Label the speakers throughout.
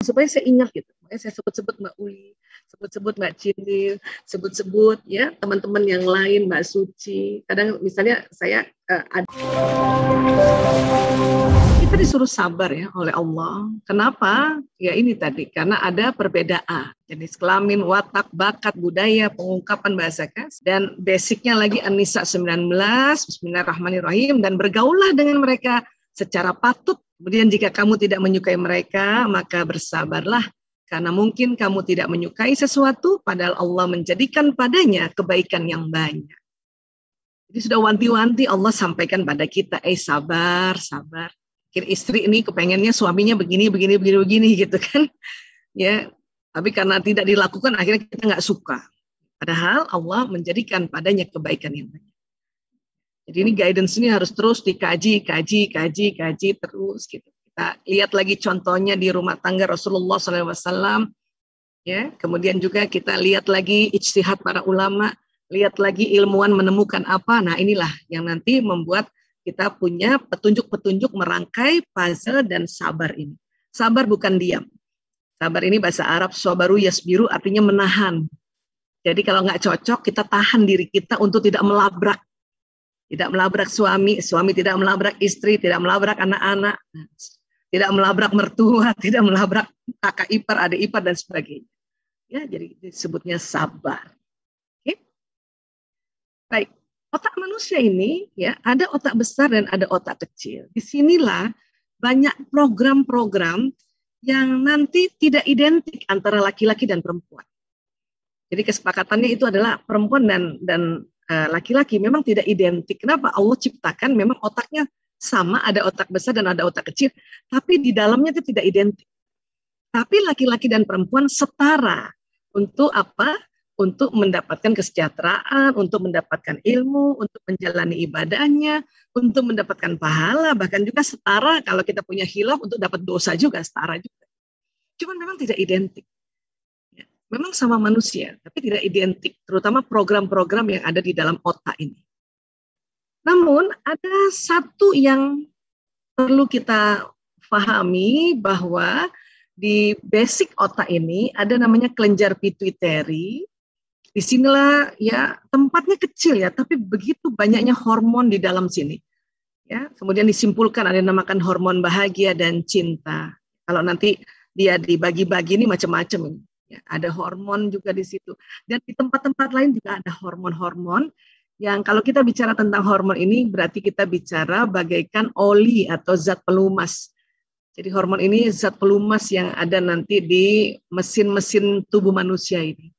Speaker 1: supaya saya ingat gitu. Makanya saya sebut-sebut Mbak Uli, sebut-sebut Mbak Cindil, sebut-sebut ya teman-teman yang lain, Mbak Suci. Kadang misalnya saya kita disuruh sabar ya oleh Allah. Kenapa? Ya ini tadi, karena ada perbedaan. Jenis kelamin, watak, bakat, budaya, pengungkapan bahasa kas. Dan basicnya lagi An-Nisa 19, Bismillahirrahmanirrahim. Dan bergaullah dengan mereka secara patut. Kemudian jika kamu tidak menyukai mereka, maka bersabarlah. Karena mungkin kamu tidak menyukai sesuatu, padahal Allah menjadikan padanya kebaikan yang banyak. Jadi sudah wanti-wanti Allah sampaikan pada kita, sabar, sabar. Istri ini kepengennya suaminya begini gitu kan. Ya, tapi karena tidak dilakukan akhirnya kita nggak suka. Padahal Allah menjadikan padanya kebaikan yang banyak. Jadi ini guidance ini harus terus dikaji terus gitu. Kita lihat lagi contohnya di rumah tangga Rasulullah SAW. Ya, kemudian juga kita lihat lagi ijtihad para ulama, lihat lagi ilmuwan menemukan apa. Nah, inilah yang nanti membuat kita punya petunjuk-petunjuk merangkai puzzle dan sabar ini. Sabar bukan diam. Sabar ini bahasa Arab sabaru yasbiru, artinya menahan. Jadi kalau nggak cocok, kita tahan diri kita untuk tidak melabrak. Tidak melabrak suami, suami tidak melabrak istri, tidak melabrak anak-anak, tidak melabrak mertua, tidak melabrak kakak ipar, adik ipar, dan sebagainya. Ya, jadi disebutnya sabar. Oke? Baik. Otak manusia ini ya ada otak besar dan ada otak kecil. Disinilah banyak program-program yang nanti tidak identik antara laki-laki dan perempuan. Jadi kesepakatannya itu adalah perempuan dan laki-laki memang tidak identik. Kenapa? Allah ciptakan memang otaknya sama, ada otak besar dan ada otak kecil, tapi di dalamnya itu tidak identik. Tapi laki-laki dan perempuan setara untuk apa? Untuk mendapatkan kesejahteraan, untuk mendapatkan ilmu, untuk menjalani ibadahnya, untuk mendapatkan pahala, bahkan juga setara kalau kita punya khilaf untuk dapat dosa juga, setara juga. Cuman memang tidak identik. Ya, memang sama manusia, tapi tidak identik, terutama program-program yang ada di dalam otak ini. Namun ada satu yang perlu kita pahami bahwa di basic otak ini ada namanya kelenjar pituitari. Disinilah ya tempatnya kecil ya, tapi begitu banyaknya hormon di dalam sini. Ya, kemudian disimpulkan ada yang dinamakan hormon bahagia dan cinta. Kalau nanti dia dibagi-bagi ini macam-macam. Ya, ada hormon juga di situ. Dan di tempat-tempat lain juga ada hormon-hormon yang kalau kita bicara tentang hormon ini berarti kita bicara bagaikan oli atau zat pelumas. Jadi hormon ini zat pelumas yang ada nanti di mesin-mesin tubuh manusia ini.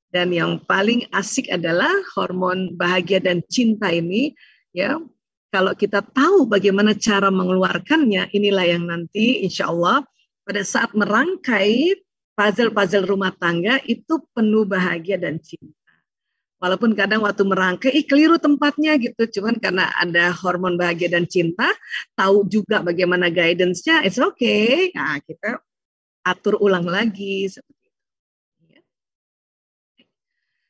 Speaker 1: Dan yang paling asik adalah hormon bahagia dan cinta ini, ya. Kalau kita tahu bagaimana cara mengeluarkannya, inilah yang nanti insya Allah pada saat merangkai puzzle-puzzle rumah tangga itu penuh bahagia dan cinta. Walaupun kadang waktu merangkai, keliru tempatnya gitu, cuman karena ada hormon bahagia dan cinta, tahu juga bagaimana guidance-nya, it's okay. Nah, kita atur ulang lagi.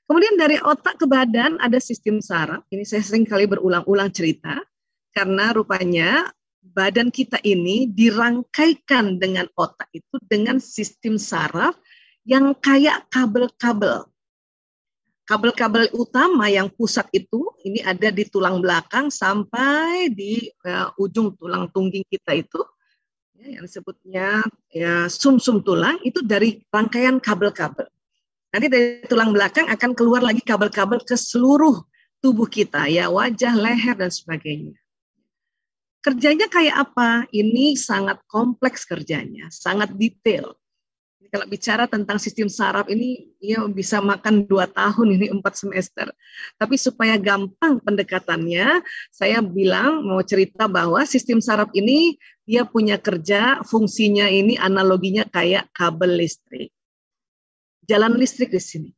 Speaker 1: Kemudian dari otak ke badan ada sistem saraf. Ini saya sering kali berulang-ulang cerita. Karena rupanya badan kita ini dirangkaikan dengan otak itu dengan sistem saraf yang kayak kabel-kabel. Kabel-kabel utama yang pusat itu ini ada di tulang belakang sampai di ujung tulang tungging kita itu. Ya, yang disebutnya ya, sum-sum tulang itu dari rangkaian kabel-kabel. Nanti dari tulang belakang akan keluar lagi kabel-kabel ke seluruh tubuh kita, ya wajah, leher, dan sebagainya. Kerjanya kayak apa? Ini sangat kompleks kerjanya, sangat detail. Kalau bicara tentang sistem saraf ini, ya bisa makan 2 tahun, ini 4 semester. Tapi supaya gampang pendekatannya, saya bilang, mau cerita bahwa sistem saraf ini, dia punya kerja, fungsinya ini analoginya kayak kabel listrik. Jalan listrik di sini.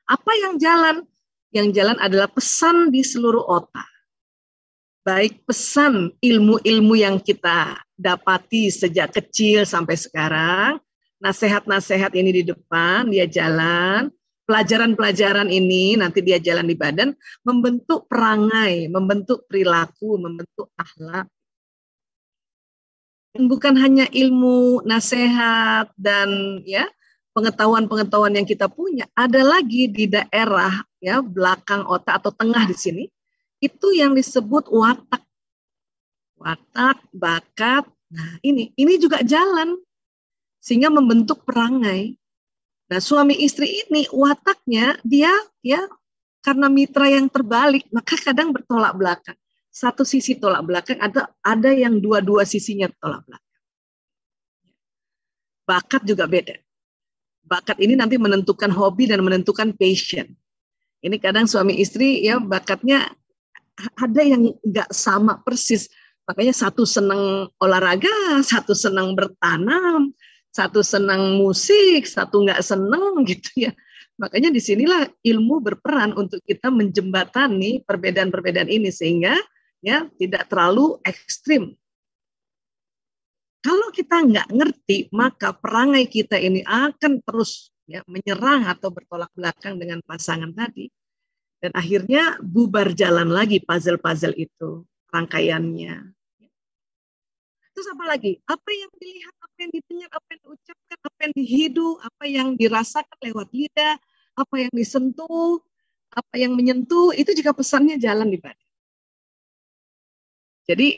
Speaker 1: Apa yang jalan? Yang jalan adalah pesan di seluruh otak. Baik pesan ilmu-ilmu yang kita dapati sejak kecil sampai sekarang, nasihat-nasihat ini di depan, dia jalan, pelajaran-pelajaran ini nanti dia jalan di badan, membentuk perangai, membentuk perilaku, membentuk akhlak. bukan hanya ilmu nasihat dan ya pengetahuan-pengetahuan yang kita punya, ada lagi di daerah ya belakang otak atau tengah di sini, itu yang disebut watak. Watak, bakat. Nah, ini juga jalan sehingga membentuk perangai. Nah, suami istri ini wataknya dia ya karena mitra yang terbalik, maka kadang bertolak belakang. Satu sisi tolak belakang, ada yang dua-dua sisinya tolak belakang. Bakat juga beda. Bakat ini nanti menentukan hobi dan menentukan passion. Ini kadang suami istri ya bakatnya ada yang nggak sama persis. Makanya satu senang olahraga, satu senang bertanam, satu senang musik, satu nggak senang gitu ya. Makanya disinilah ilmu berperan untuk kita menjembatani perbedaan-perbedaan ini sehingga ya tidak terlalu ekstrim. Kalau kita nggak ngerti, maka perangai kita ini akan terus ya, menyerang atau bertolak belakang dengan pasangan tadi. Dan akhirnya bubar jalan lagi puzzle-puzzle itu, rangkaiannya. Terus apa lagi? Apa yang dilihat, apa yang didengar, apa yang diucapkan, apa yang dihidu, apa yang dirasakan lewat lidah, apa yang disentuh, apa yang menyentuh, itu juga pesannya jalan di badan. Jadi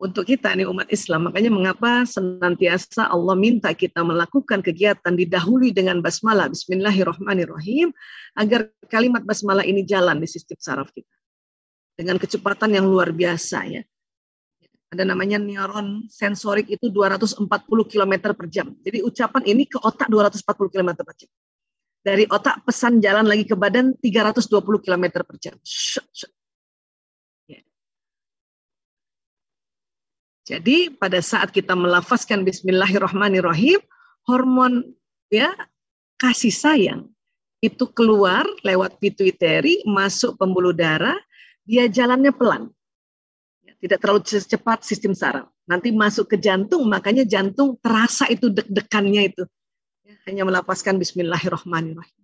Speaker 1: untuk kita nih umat Islam, makanya mengapa senantiasa Allah minta kita melakukan kegiatan didahului dengan basmalah, bismillahirrahmanirrahim, agar kalimat basmalah ini jalan di sistem saraf kita. Dengan kecepatan yang luar biasa ya. Ada namanya neuron sensorik itu 240 km per jam. Jadi ucapan ini ke otak 240 km per jam. Dari otak pesan jalan lagi ke badan 320 km per jam. Jadi pada saat kita melafazkan bismillahirrahmanirrahim, hormon ya kasih sayang itu keluar lewat pituitari, masuk pembuluh darah, dia jalannya pelan. Tidak terlalu cepat sistem saraf. Nanti masuk ke jantung, makanya jantung terasa itu deg-degannya itu. Hanya melafazkan bismillahirrahmanirrahim.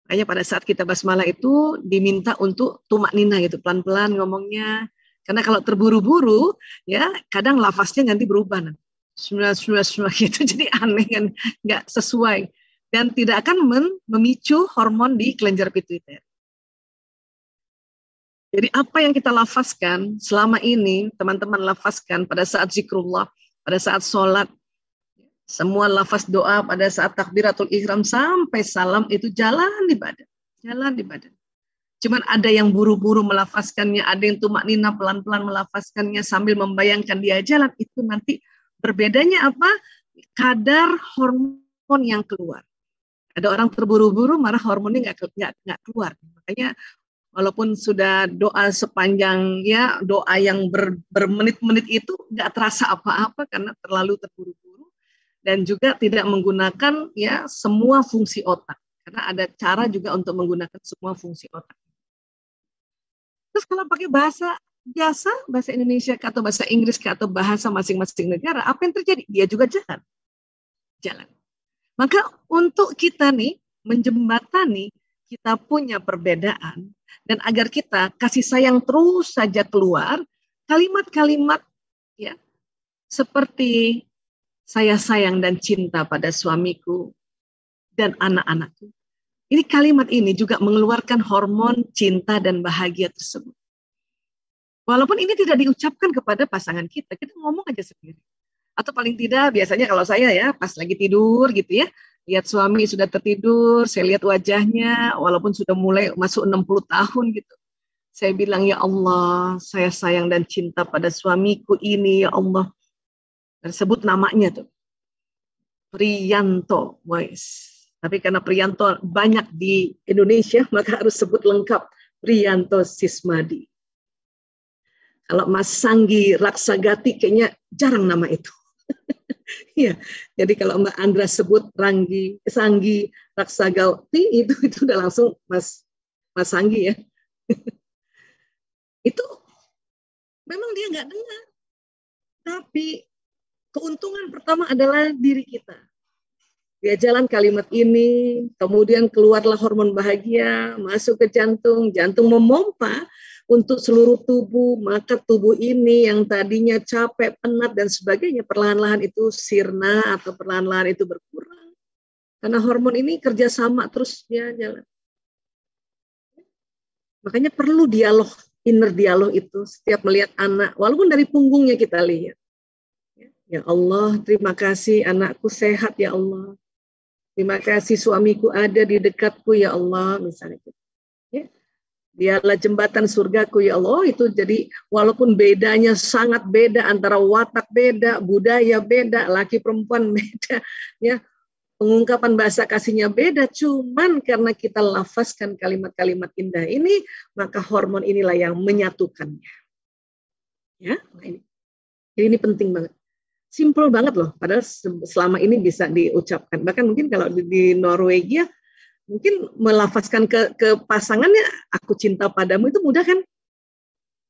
Speaker 1: Makanya pada saat kita basmalah itu diminta untuk tumak nina gitu, pelan-pelan ngomongnya. Karena kalau terburu-buru, ya kadang lafaznya nanti berubah. Semua gitu, jadi aneh kan, nggak sesuai. Dan tidak akan memicu hormon di kelenjar pituitari. Jadi apa yang kita lafazkan selama ini, teman-teman lafazkan pada saat zikrullah, pada saat sholat, semua lafaz doa pada saat takbiratul ihram sampai salam itu jalan di badan. Jalan di badan. Cuman ada yang buru-buru melafazkannya, ada yang tumak nina pelan-pelan melafazkannya sambil membayangkan dia jalan, itu nanti berbedanya apa? Kadar hormon yang keluar. Ada orang terburu-buru, marah hormonnya nggak keluar. Makanya walaupun sudah doa sepanjang ya doa yang bermenit-menit itu nggak terasa apa-apa karena terlalu terburu-buru dan juga tidak menggunakan ya semua fungsi otak. Karena ada cara juga untuk menggunakan semua fungsi otak. Terus kalau pakai bahasa biasa, bahasa Indonesia atau bahasa Inggris atau bahasa masing-masing negara, apa yang terjadi? Dia juga jalan. Maka untuk kita nih menjembatani kita punya perbedaan dan agar kita kasih sayang terus saja keluar, kalimat-kalimat ya seperti saya sayang dan cinta pada suamiku dan anak-anakku. Ini kalimat ini juga mengeluarkan hormon cinta dan bahagia tersebut. Walaupun ini tidak diucapkan kepada pasangan kita ngomong aja sendiri. Atau paling tidak biasanya kalau saya ya pas lagi tidur gitu ya, lihat suami sudah tertidur, saya lihat wajahnya walaupun sudah mulai masuk 60 tahun gitu. Saya bilang ya Allah, saya sayang dan cinta pada suamiku ini ya Allah. Dan sebut namanya tuh. Priyanto, boys. Tapi karena Priyanto banyak di Indonesia, maka harus sebut lengkap Priyanto Sismadi. Kalau Mas Sanggi Raksagati kayaknya jarang nama itu. Ya, jadi kalau Mbak Andra sebut Sanggi Raksagati itu udah langsung Mas Sanggi ya. Itu memang dia nggak dengar. Tapi keuntungan pertama adalah diri kita. Dia jalan kalimat ini, kemudian keluarlah hormon bahagia, masuk ke jantung, jantung memompa, untuk seluruh tubuh, maka tubuh ini yang tadinya capek, penat dan sebagainya perlahan-lahan itu sirna atau perlahan-lahan itu berkurang. Karena hormon ini kerjasama terus ya jalan. Makanya perlu dialog, inner dialog itu setiap melihat anak, walaupun dari punggungnya kita lihat. Ya Allah, terima kasih anakku sehat ya Allah. Terima kasih suamiku ada di dekatku ya Allah, misalnya. Ya. Dialah jembatan surgaku ya Allah. Itu jadi walaupun bedanya sangat beda antara watak beda, budaya beda, laki perempuan beda, ya. Pengungkapan bahasa kasihnya beda, cuman karena kita lafazkan kalimat-kalimat indah ini, maka hormon inilah yang menyatukannya. Ya, ini penting banget. Simple banget loh, padahal selama ini bisa diucapkan. Bahkan mungkin kalau di Norwegia, mungkin melafazkan ke pasangannya, aku cinta padamu itu mudah kan?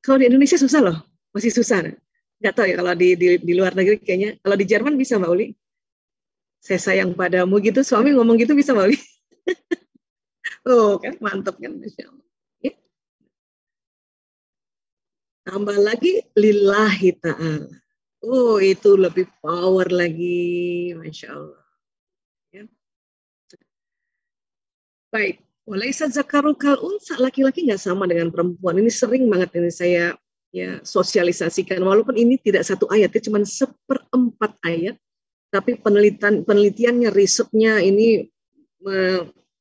Speaker 1: Kalau di Indonesia susah loh, masih susah. Nggak tahu ya kalau di luar negeri kayaknya. Kalau di Jerman bisa Mbak Uli? Saya sayang padamu gitu, suami ngomong gitu bisa Mbak Uli? Oh kan mantap kan, Masya Allah. Ya. Tambah lagi lillahi ta'ala. Oh itu lebih power lagi, Masya Allah. Ya. Baik, walaisa zakaru kal unsa, laki-laki nggak sama dengan perempuan. Ini sering banget ini saya ya sosialisasikan, walaupun ini tidak satu ayat, ya cuma 1/4 ayat. Tapi penelitiannya, risetnya ini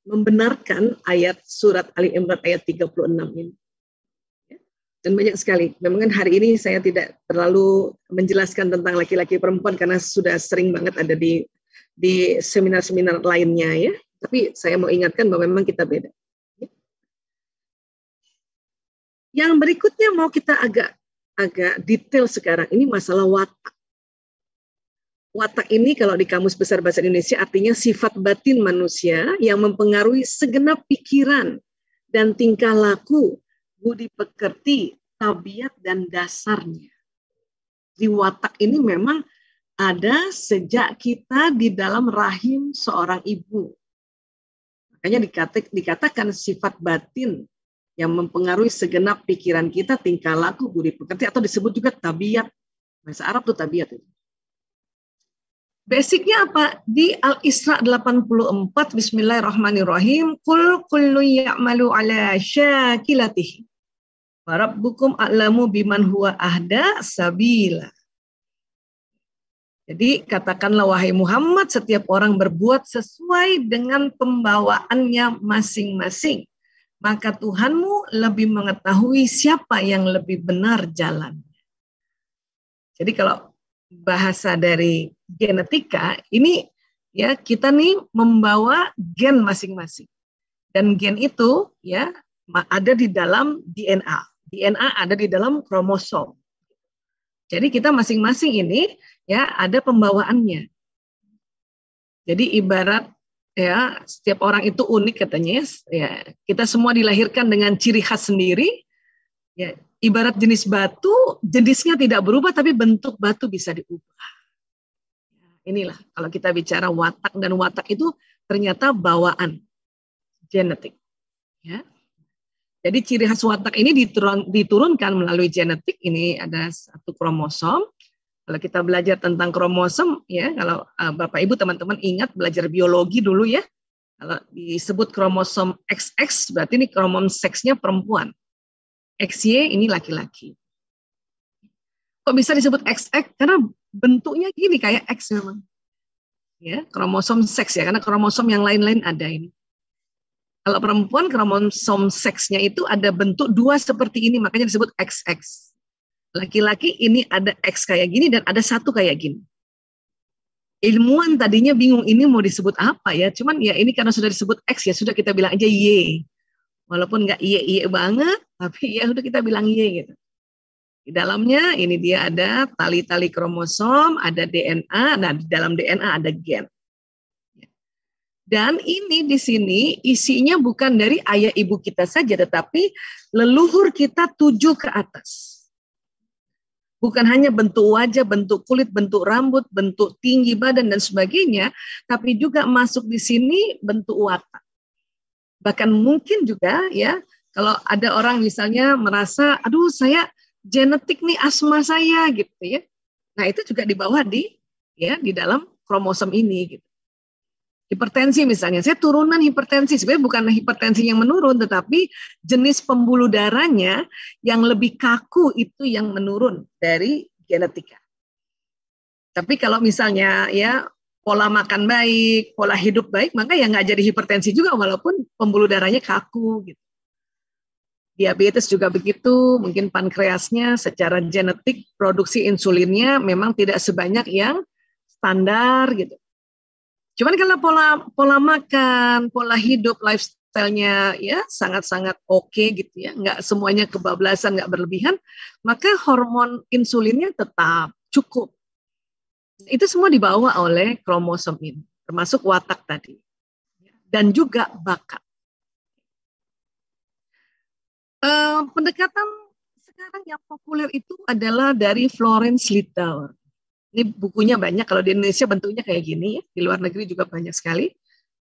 Speaker 1: membenarkan ayat surat Ali Imran ayat 36 ini. Dan banyak sekali. Memang hari ini saya tidak terlalu menjelaskan tentang laki-laki perempuan karena sudah sering banget ada di seminar-seminar lainnya ya. Tapi saya mau ingatkan bahwa memang kita beda. Yang berikutnya mau kita agak detail sekarang. Ini masalah watak. Watak ini kalau di Kamus Besar Bahasa Indonesia artinya sifat batin manusia yang mempengaruhi segenap pikiran dan tingkah laku, budi pekerti, tabiat dan dasarnya. Di watak ini memang ada sejak kita di dalam rahim seorang ibu. Makanya dikatakan sifat batin yang mempengaruhi segenap pikiran kita, tingkah laku, budi pekerti, atau disebut juga tabiat. Bahasa Arab itu tabiat itu. Basicnya apa? Di Al-Isra 84, Bismillahirrahmanirrahim, Qul kullu ya'malu ala syakilatihi wa rabbukum a'lamu biman huwa ahda sabila. Jadi katakanlah wahai Muhammad, setiap orang berbuat sesuai dengan pembawaannya masing-masing. Maka Tuhanmu lebih mengetahui siapa yang lebih benar jalannya. Jadi kalau bahasa dari genetika ini ya kita nih membawa gen masing-masing dan gen itu ya ada di dalam DNA. DNA ada di dalam kromosom. Jadi kita masing-masing ini ya ada pembawaannya. Jadi ibarat ya setiap orang itu unik katanya ya, kita semua dilahirkan dengan ciri khas sendiri. Ya, ibarat jenis batu, jenisnya tidak berubah tapi bentuk batu bisa diubah. Inilah kalau kita bicara watak, dan watak itu ternyata bawaan genetik. Ya. Jadi ciri khas watak ini diturunkan melalui genetik. Ini ada satu kromosom. Kalau kita belajar tentang kromosom, ya kalau Bapak Ibu teman-teman ingat belajar biologi dulu ya. Kalau disebut kromosom XX berarti ini kromosom seksnya perempuan. XY ini laki-laki. Kok bisa disebut XX? Karena bentuknya gini kayak X memang. Ya, kromosom seks ya, karena kromosom yang lain-lain ada ini. Kalau perempuan kromosom seksnya itu ada bentuk dua seperti ini, makanya disebut XX. Laki-laki ini ada X kayak gini dan ada satu kayak gini. Ilmuwan tadinya bingung ini mau disebut apa ya, cuman ya ini karena sudah disebut X ya sudah kita bilang aja Y. Walaupun nggak iye banget, tapi ya udah kita bilang iye gitu. Di dalamnya ini dia ada tali-tali kromosom, ada DNA, nah di dalam DNA ada gen. Dan ini di sini isinya bukan dari ayah ibu kita saja, tetapi leluhur kita 7 ke atas. Bukan hanya bentuk wajah, bentuk kulit, bentuk rambut, bentuk tinggi badan dan sebagainya, tapi juga masuk di sini bentuk watak. Bahkan mungkin juga ya Kalau ada orang misalnya merasa, aduh saya genetik nih asma saya gitu ya. Nah itu juga dibawa di dalam kromosom ini gitu. Hipertensi misalnya, saya turunan hipertensi, sebenarnya bukan hipertensi yang menurun, tetapi jenis pembuluh darahnya yang lebih kaku itu yang menurun dari genetika. Tapi kalau misalnya ya pola makan baik, pola hidup baik, maka ya nggak jadi hipertensi juga walaupun pembuluh darahnya kaku gitu. Diabetes juga begitu, mungkin pankreasnya secara genetik produksi insulinnya memang tidak sebanyak yang standar gitu. Cuman kalau pola makan, pola hidup, lifestyle-nya ya sangat-sangat oke gitu ya, nggak semuanya kebablasan, nggak berlebihan, maka hormon insulinnya tetap cukup. Itu semua dibawa oleh kromosom ini, termasuk watak tadi, dan juga bakat. Pendekatan sekarang yang populer itu adalah dari Florence Littauer. Ini bukunya banyak, kalau di Indonesia bentuknya kayak gini, ya. Di luar negeri juga banyak sekali.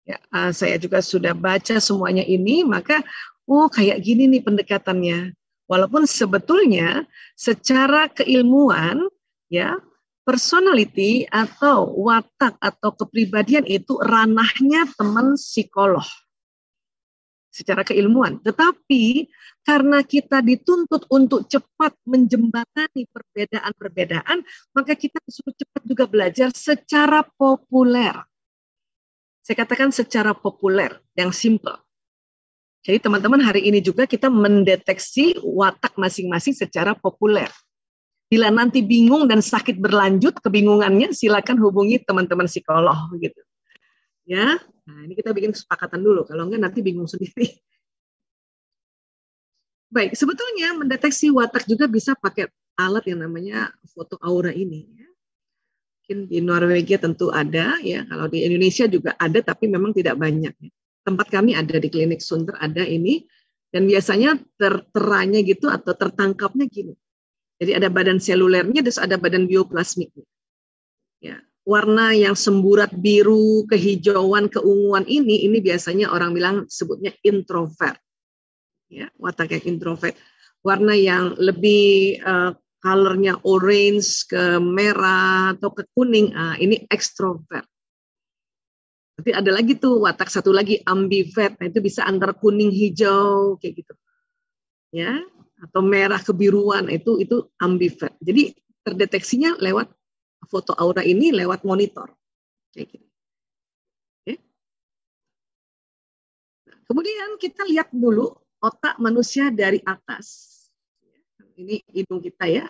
Speaker 1: Ya, saya juga sudah baca semuanya ini, maka kayak gini nih pendekatannya. Walaupun sebetulnya secara keilmuan, ya personality atau watak atau kepribadian itu ranahnya teman psikolog secara keilmuan. Tetapi karena kita dituntut untuk cepat menjembatani perbedaan-perbedaan, maka kita disuruh cepat juga belajar secara populer. Saya katakan secara populer, yang simple. Jadi teman-teman hari ini juga kita mendeteksi watak masing-masing secara populer. Bila nanti bingung dan sakit berlanjut kebingungannya, silakan hubungi teman-teman psikolog gitu. Ya, nah ini kita bikin kesepakatan dulu, kalau enggak nanti bingung sendiri. Baik, sebetulnya mendeteksi watak juga bisa pakai alat yang namanya foto aura ini. Ya. Mungkin di Norwegia tentu ada, ya. Kalau di Indonesia juga ada, tapi memang tidak banyak. Ya. Tempat kami ada di klinik Sunter ada ini, dan biasanya terteranya gitu atau tertangkapnya gini. Jadi ada badan selulernya, terus ada badan bioplasmiknya. Ya. Warna yang semburat biru, kehijauan, keunguan ini biasanya orang bilang sebutnya introvert. Ya, watak yang introvert. Warna yang lebih colornya orange ke merah atau ke kuning, ini extrovert. Nanti ada lagi tuh watak satu lagi ambivert, nah itu bisa antara kuning hijau kayak gitu. Ya, atau merah kebiruan itu ambivert. Jadi terdeteksinya lewat foto aura ini lewat monitor. Kayak gitu. Oke. Nah, kemudian kita lihat dulu otak manusia dari atas. Ini hidung kita ya.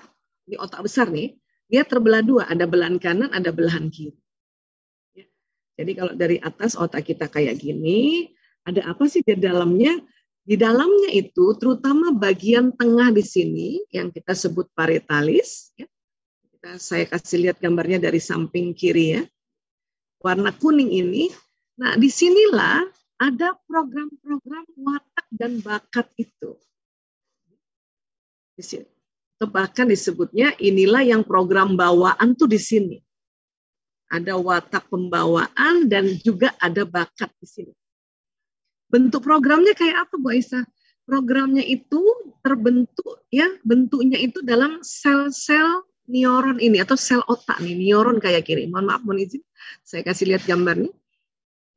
Speaker 1: Ini otak besar nih. Dia terbelah dua, ada belahan kanan, ada belahan kiri. Ya. Jadi kalau dari atas otak kita kayak gini, ada apa sih di dalamnya? Di dalamnya itu terutama bagian tengah di sini yang kita sebut parietalis. Ya. Saya kasih lihat gambarnya dari samping kiri ya. Warna kuning ini. Nah, disinilah ada program-program watak dan bakat itu. Di sini. Atau bahkan disebutnya inilah yang program bawaan tuh di sini. Ada watak pembawaan dan juga ada bakat di sini. Bentuk programnya kayak apa Bu Aisyah? Programnya itu terbentuk ya, bentuknya itu dalam sel-sel neuron ini atau sel otak nih, neuron kayak gini. Mohon maaf, mohon izin. Saya kasih lihat gambarnya.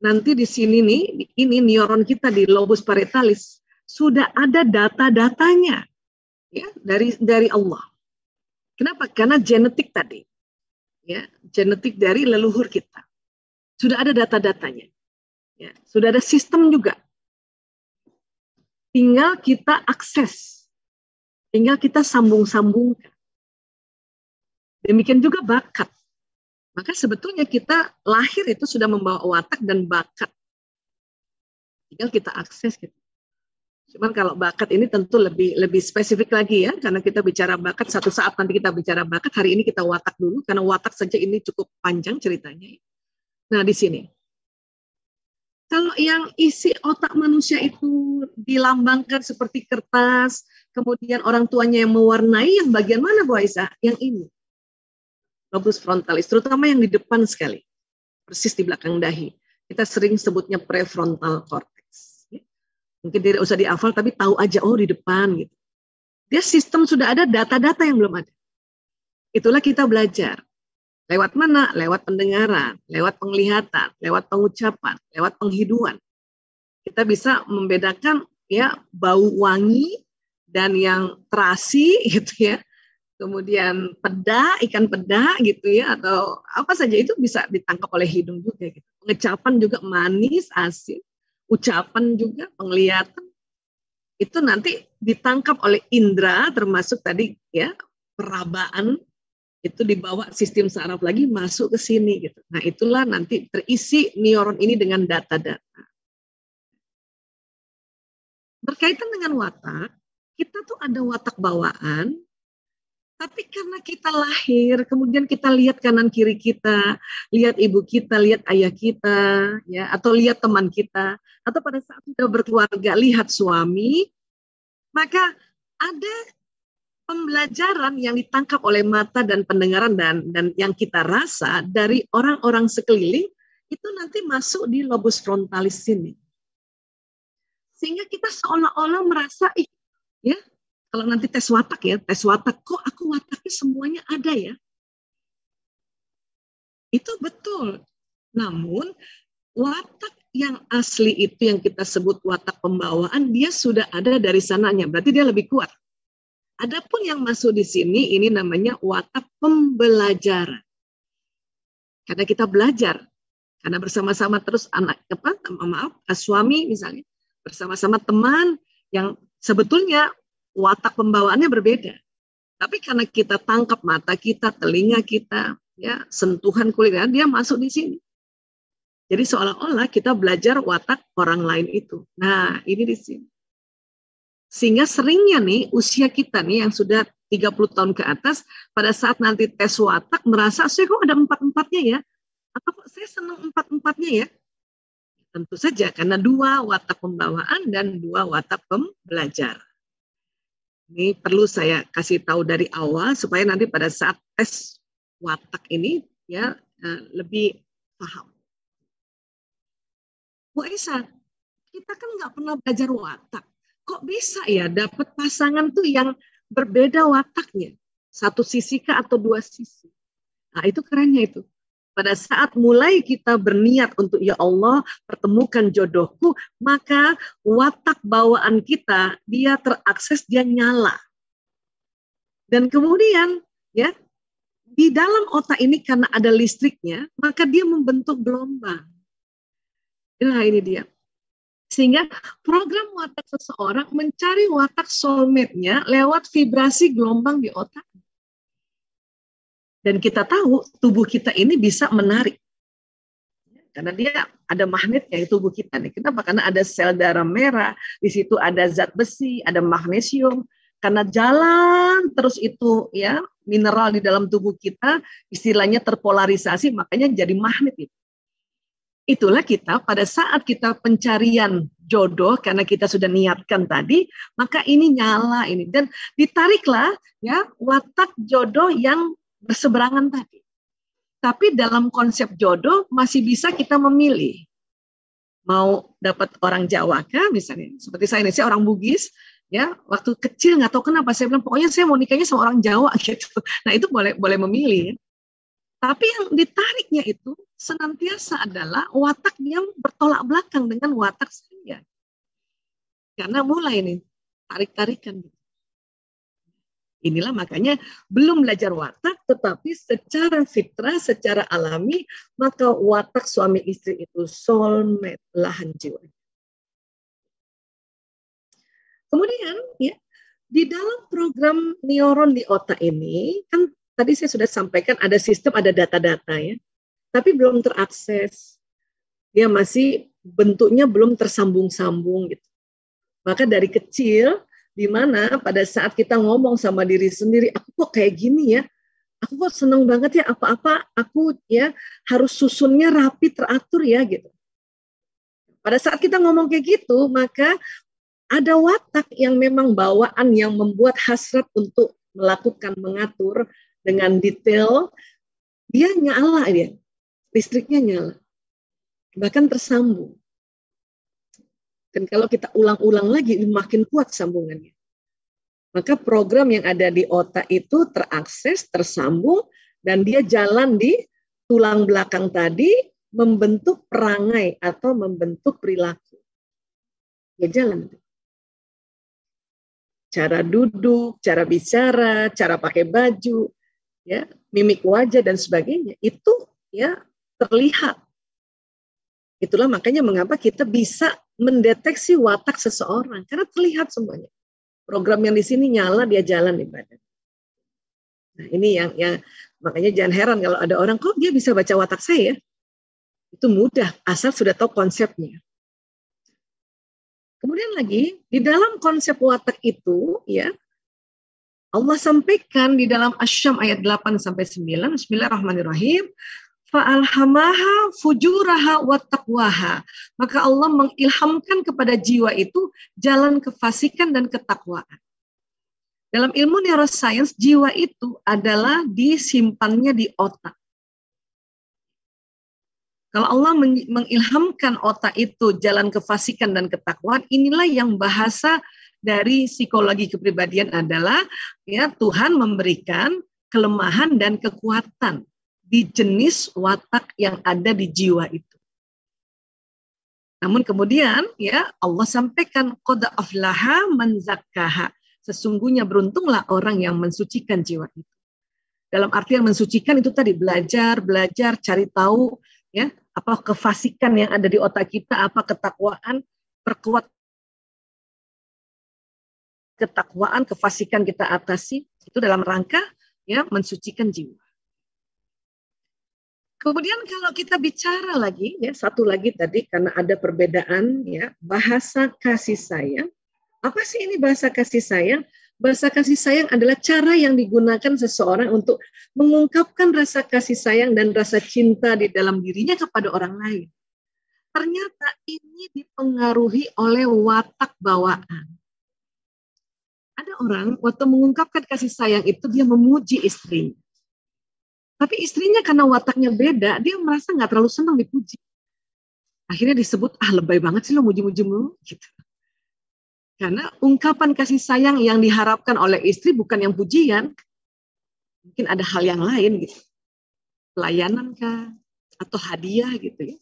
Speaker 1: Nanti di sini nih, ini neuron kita di lobus parietalis sudah ada data-datanya ya dari Allah. Kenapa? Karena genetik tadi. Ya, genetik dari leluhur kita. Sudah ada data-datanya. Ya, sudah ada sistem juga. Tinggal kita akses. Tinggal kita sambung-sambungkan. Demikian juga bakat. Maka sebetulnya kita lahir itu sudah membawa watak dan bakat. Tinggal kita akses gitu. Cuman kalau bakat ini tentu lebih spesifik lagi ya, karena kita bicara bakat satu saat nanti kita bicara bakat. Hari ini kita watak dulu, karena watak saja ini cukup panjang ceritanya. Nah di sini, kalau yang isi otak manusia itu dilambangkan seperti kertas, kemudian orang tuanya yang mewarnai, yang bagian mana Bu Aisyah? Yang ini. Lobus frontalis, terutama yang di depan sekali, persis di belakang dahi. Kita sering sebutnya prefrontal cortex. Mungkin tidak usah dihafal, tapi tahu aja, oh di depan gitu. Dia sistem sudah ada, data-data yang belum ada. Itulah kita belajar. Lewat mana? Lewat pendengaran, lewat penglihatan, lewat pengucapan, lewat penghidupan. Kita bisa membedakan ya bau wangi dan yang terasi gitu ya. Kemudian peda, ikan peda gitu ya, atau apa saja itu bisa ditangkap oleh hidung juga gitu. Pengecapan juga manis, asin, ucapan juga, penglihatan itu nanti ditangkap oleh indera, termasuk tadi ya perabaan, itu dibawa sistem saraf lagi masuk ke sini gitu. Nah itulah nanti terisi neuron ini dengan data-data. Berkaitan dengan watak, kita tuh ada watak bawaan, tapi karena kita lahir, kemudian kita lihat kanan kiri kita, lihat ibu kita, lihat ayah kita, ya, atau lihat teman kita, atau pada saat sudah berkeluarga lihat suami, maka ada pembelajaran yang ditangkap oleh mata dan pendengaran dan yang kita rasa dari orang-orang sekeliling itu nanti masuk di lobus frontalis sini, sehingga kita seolah-olah merasa, ya. Kalau nanti tes watak ya, tes watak, kok aku wataknya semuanya ada ya? Itu betul. Namun, watak yang asli itu yang kita sebut watak pembawaan, dia sudah ada dari sananya. Berarti dia lebih kuat. Adapun yang masuk di sini, ini namanya watak pembelajaran. Karena kita belajar. Karena bersama-sama terus suami misalnya, bersama-sama teman yang sebetulnya watak pembawaannya berbeda. Tapi karena kita tangkap mata kita, telinga kita, ya sentuhan kulit, dia masuk di sini. Jadi seolah-olah kita belajar watak orang lain itu. Nah, ini di sini. Sehingga seringnya nih usia kita nih yang sudah 30 tahun ke atas, pada saat nanti tes watak merasa, saya kok ada 4-4-nya ya? Atau kok saya senang 4-4-nya ya? Tentu saja karena 2 watak pembawaan dan 2 watak pembelajaran. Ini perlu saya kasih tahu dari awal supaya nanti pada saat tes watak ini ya lebih paham. Bu Esa, kita kan nggak pernah belajar watak. Kok bisa ya dapat pasangan tuh yang berbeda wataknya? Satu sisi kah atau 2 sisi? Nah itu kerennya itu. Pada saat mulai kita berniat untuk ya Allah pertemukan jodohku, maka watak bawaan kita dia terakses, dia nyala. Dan kemudian ya di dalam otak ini karena ada listriknya, maka dia membentuk gelombang. Nah ini dia. Sehingga program watak seseorang mencari watak soulmate-nya lewat vibrasi gelombang di otak. Dan kita tahu tubuh kita ini bisa menarik. Karena dia ada magnetnya di tubuh kita nih. Kenapa? Karena ada sel darah merah, di situ ada zat besi, ada magnesium. Karena jalan terus itu ya mineral di dalam tubuh kita, istilahnya terpolarisasi, makanya jadi magnet itu. Itulah kita pada saat kita pencarian jodoh karena kita sudah niatkan tadi, maka ini nyala ini dan ditariklah ya watak jodoh yang berseberangan tadi. Tapi dalam konsep jodoh masih bisa kita memilih. Mau dapat orang Jawa kah misalnya, seperti saya orang Bugis, ya waktu kecil nggak tahu kenapa saya bilang pokoknya saya mau nikahnya sama orang Jawa gitu. Nah itu boleh memilih. Tapi yang ditariknya itu senantiasa adalah watak yang bertolak belakang dengan watak saya. Karena mulai nih tarik-tarikan. Inilah makanya belum belajar watak, tetapi secara fitrah, secara alami, maka watak suami istri itu soulmate, lahan jiwa. Kemudian ya di dalam program neuron di otak ini kan tadi saya sudah sampaikan ada sistem, ada data-data ya, tapi belum terakses. Dia masih bentuknya belum tersambung-sambung gitu. Maka dari kecil, di mana pada saat kita ngomong sama diri sendiri, aku kok kayak gini ya, aku kok seneng banget ya apa-apa, aku ya harus susunnya rapi, teratur ya gitu. Pada saat kita ngomong kayak gitu, maka ada watak yang memang bawaan yang membuat hasrat untuk melakukan, mengatur dengan detail, dia nyala dia, listriknya nyala, bahkan tersambung. Dan kalau kita ulang-ulang lagi, makin kuat sambungannya. Maka program yang ada di otak itu terakses, tersambung, dan dia jalan di tulang belakang tadi, membentuk perangai atau membentuk perilaku. Ya jalan. Cara duduk, cara bicara, cara pakai baju, ya, mimik wajah dan sebagainya, itu ya terlihat. Itulah makanya mengapa kita bisa mendeteksi watak seseorang, karena terlihat semuanya. Program yang di sini nyala, dia jalan di badan. Nah, ini yang makanya jangan heran kalau ada orang, kok dia bisa baca watak saya? Itu mudah, asal sudah tahu konsepnya. Kemudian lagi, di dalam konsep watak itu, ya, Allah sampaikan di dalam Asy-Syams ayat 8-9, Bismillahirrahmanirrahim, fa'alhamaha fujuraha wa taqwaha. Maka Allah mengilhamkan kepada jiwa itu jalan kefasikan dan ketakwaan. Dalam ilmu neuroscience, jiwa itu adalah disimpannya di otak. Kalau Allah mengilhamkan otak itu jalan kefasikan dan ketakwaan, inilah yang bahasa dari psikologi kepribadian adalah ya Tuhan memberikan kelemahan dan kekuatan di jenis watak yang ada di jiwa itu. Namun kemudian ya Allah sampaikan qad aflaha man zakkaha. Sesungguhnya beruntunglah orang yang mensucikan jiwa itu. Dalam arti yang mensucikan itu tadi belajar, cari tahu ya apa kefasikan yang ada di otak kita, apa ketakwaan, perkuat ketakwaan, kefasikan kita atasi itu dalam rangka ya mensucikan jiwa. Kemudian kalau kita bicara lagi, ya satu lagi tadi karena ada perbedaan ya bahasa kasih sayang. Apa sih ini bahasa kasih sayang? Bahasa kasih sayang adalah cara yang digunakan seseorang untuk mengungkapkan rasa kasih sayang dan rasa cinta di dalam dirinya kepada orang lain. Ternyata ini dipengaruhi oleh watak bawaan. Ada orang waktu mengungkapkan kasih sayang itu dia memuji istrinya. Tapi istrinya karena wataknya beda, dia merasa nggak terlalu senang dipuji. Akhirnya disebut, lebay banget sih lo muji-muji mulu. Gitu. Karena ungkapan kasih sayang yang diharapkan oleh istri bukan yang pujian. Mungkin ada hal yang lain gitu. Pelayanan kah? Atau hadiah gitu ya.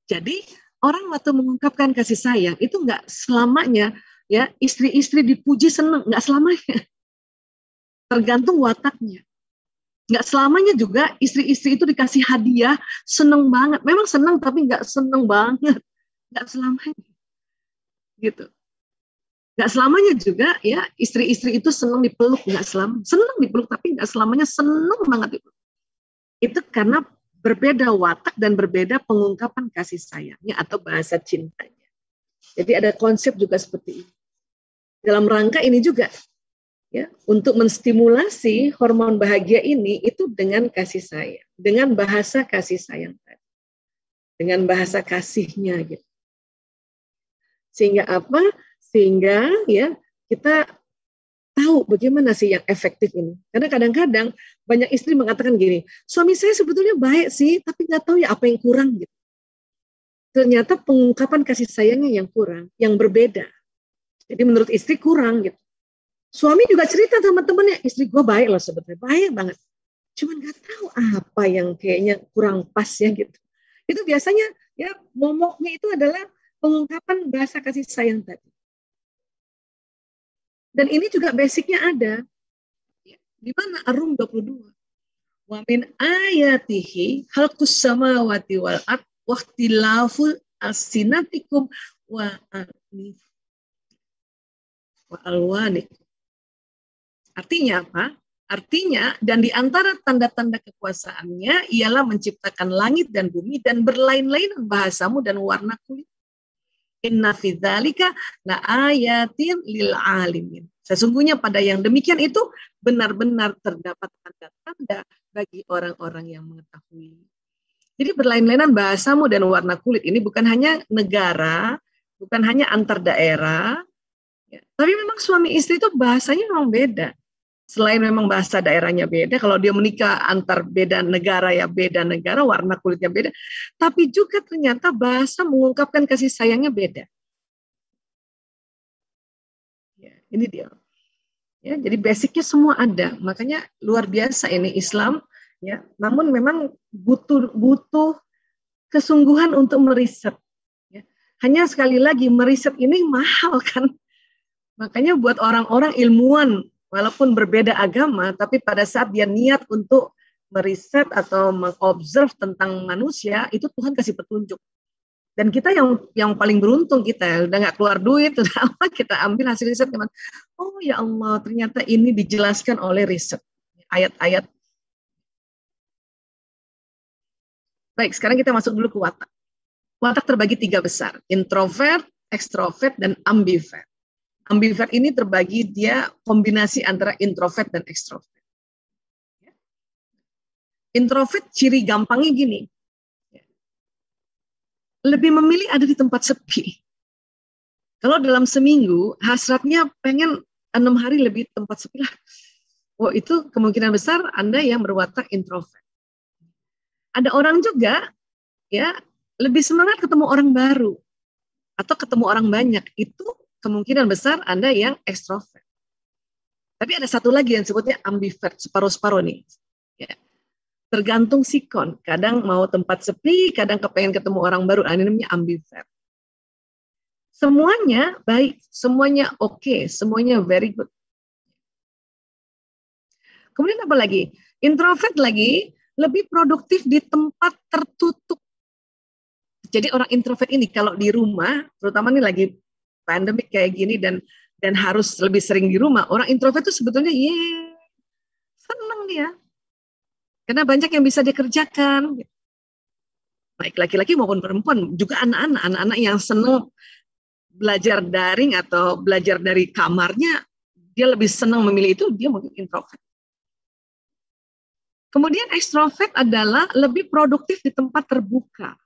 Speaker 1: Jadi orang waktu mengungkapkan kasih sayang itu nggak selamanya ya istri-istri dipuji senang, nggak selamanya. Tergantung wataknya. Nggak selamanya juga istri-istri itu dikasih hadiah, seneng banget. Memang seneng tapi nggak seneng banget. Nggak selamanya. Gitu. Nggak selamanya juga ya istri-istri itu seneng dipeluk. Nggak selamanya. Seneng dipeluk tapi nggak selamanya seneng banget dipeluk. Itu karena berbeda watak dan berbeda pengungkapan kasih sayangnya atau bahasa cintanya. Jadi ada konsep juga seperti ini. Dalam rangka ini juga. Ya, untuk menstimulasi hormon bahagia ini itu dengan kasih sayang, dengan bahasa kasih sayang tadi, dengan bahasa kasihnya gitu. Sehingga apa? Sehingga ya kita tahu bagaimana sih yang efektif ini. Karena kadang-kadang banyak istri mengatakan gini, suami saya sebetulnya baik sih, tapi nggak tahu ya apa yang kurang gitu. Ternyata pengungkapan kasih sayangnya yang kurang, yang berbeda. Jadi menurut istri kurang gitu. Suami juga cerita sama temennya, istri gue baik loh sebetulnya, baik banget. Cuman gak tahu apa yang kayaknya kurang pas ya gitu. Itu biasanya ya momoknya itu adalah pengungkapan bahasa kasih sayang tadi. Dan ini juga basicnya ada. Di mana Ar-Rum 22. Wa min ayatihi khalqus samawati wal ard wa ikhtilaful alsinatikum wa alwanikum. Artinya apa? Artinya, dan di antara tanda-tanda kekuasaannya ialah menciptakan langit dan bumi dan berlain-lainan bahasamu dan warna kulit. Inna fi dzalika la ayatin lil alimin. Sesungguhnya pada yang demikian itu benar-benar terdapat tanda-tanda bagi orang-orang yang mengetahui. Jadi berlain-lainan bahasamu dan warna kulit ini bukan hanya negara, bukan hanya antar daerah, ya, tapi memang suami istri itu bahasanya memang beda. Selain memang bahasa daerahnya beda, kalau dia menikah antar beda negara ya beda negara, warna kulitnya beda. Tapi juga ternyata bahasa mengungkapkan kasih sayangnya beda. Ini dia. Ya, jadi basicnya semua ada. Makanya luar biasa ini Islam. Ya, namun memang butuh kesungguhan untuk meriset. Ya. Hanya sekali lagi meriset ini mahal kan. Makanya buat orang-orang ilmuwan, walaupun berbeda agama, tapi pada saat dia niat untuk meriset atau mengobserv tentang manusia, itu Tuhan kasih petunjuk. Dan kita yang paling beruntung kita udah nggak keluar duit, udah apa kita ambil hasil riset teman. Oh ya Allah, ternyata ini dijelaskan oleh riset ayat-ayat. Baik, sekarang kita masuk dulu ke watak. Watak terbagi 3 besar, introvert, extrovert, dan ambivert. Ambivert ini terbagi dia kombinasi antara introvert dan extrovert. Introvert ciri gampangnya gini, lebih memilih ada di tempat sepi. Kalau dalam seminggu, hasratnya pengen 6 hari lebih tempat sepi lah. Oh, itu kemungkinan besar Anda yang berwatak introvert. Ada orang juga ya lebih semangat ketemu orang baru atau ketemu orang banyak. Itu kemungkinan besar Anda yang extrovert. Tapi ada satu lagi yang sebutnya ambivert, separuh-separuh nih. Ya. Tergantung sikon. Kadang mau tempat sepi, kadang kepengen ketemu orang baru. Ini namanya ambivert. Semuanya baik, semuanya oke, semuanya very good. Kemudian apa lagi? Introvert lagi lebih produktif di tempat tertutup. Jadi orang introvert ini kalau di rumah, terutama ini lagi pandemik kayak gini dan harus lebih sering di rumah, orang introvert itu sebetulnya senang dia. Karena banyak yang bisa dikerjakan. Baik laki-laki maupun perempuan, juga anak-anak yang senang belajar daring atau belajar dari kamarnya, dia lebih senang memilih itu, dia mungkin introvert. Kemudian ekstrovert adalah lebih produktif di tempat terbuka.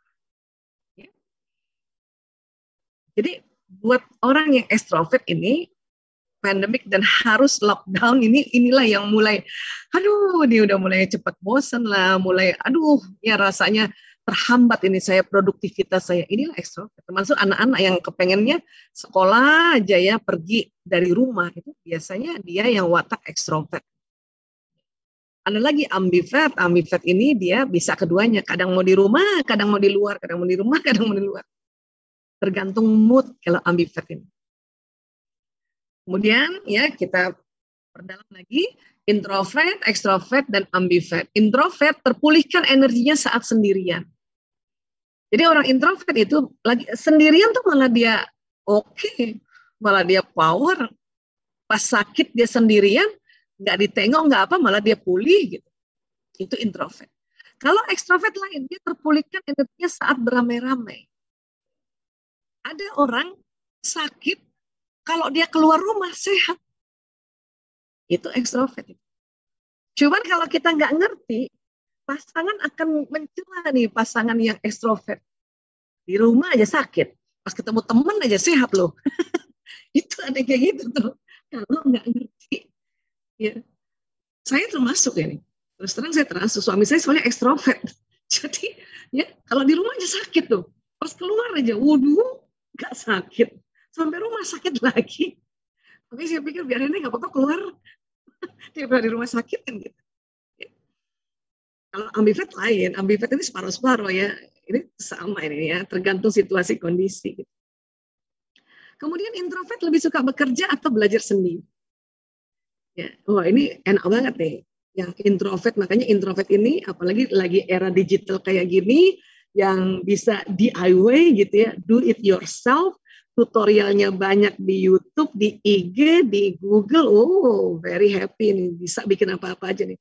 Speaker 1: Jadi buat orang yang ekstrovert ini, pandemik dan harus lockdown inilah yang mulai, dia udah mulai cepat bosan lah, mulai ya rasanya terhambat ini saya produktivitas saya. Inilah ekstrovert, termasuk anak-anak yang kepengennya sekolah aja ya pergi dari rumah, itu biasanya dia yang watak ekstrovert. Ada lagi ambivert ini dia bisa keduanya, kadang mau di rumah, kadang mau di luar, kadang mau di rumah, kadang mau di luar. Tergantung mood kalau ambivert ini. Kemudian ya kita perdalam lagi, introvert, extrovert, dan ambivert. Introvert terpulihkan energinya saat sendirian. Jadi orang introvert itu lagi sendirian tuh malah dia oke, malah dia power. Pas sakit dia sendirian, nggak ditengok, nggak apa, malah dia pulih gitu. Itu introvert. Kalau extrovert lain, dia terpulihkan energinya saat beramai-ramai. Ada orang sakit, kalau dia keluar rumah sehat, itu ekstrovert. Cuman kalau kita nggak ngerti, pasangan akan mencela nih pasangan yang ekstrovert. Di rumah aja sakit, pas ketemu teman aja sehat loh. Itu ada kayak gitu tuh. Kalau nggak ngerti, ya. Saya termasuk ini. Terus terang saya termasuk, suami saya soalnya ekstrovert. Jadi ya kalau di rumah aja sakit tuh, pas keluar aja, waduh, nggak sakit. Sampai rumah sakit lagi. Tapi saya pikir biar ini nggak apa-apa keluar. Daripada di rumah sakit kan gitu. Ya. Kalau ambivert lain, ambivert ini separuh-separuh ya. Ini sama ini ya, tergantung situasi kondisi. Gitu. Kemudian introvert lebih suka bekerja atau belajar sendiri. Ya, wah ini enak banget nih. Yang introvert, makanya introvert ini apalagi lagi era digital kayak gini, yang bisa DIY gitu ya, do it yourself, tutorialnya banyak di YouTube, di IG, di Google. Oh, very happy nih, bisa bikin apa-apa aja nih.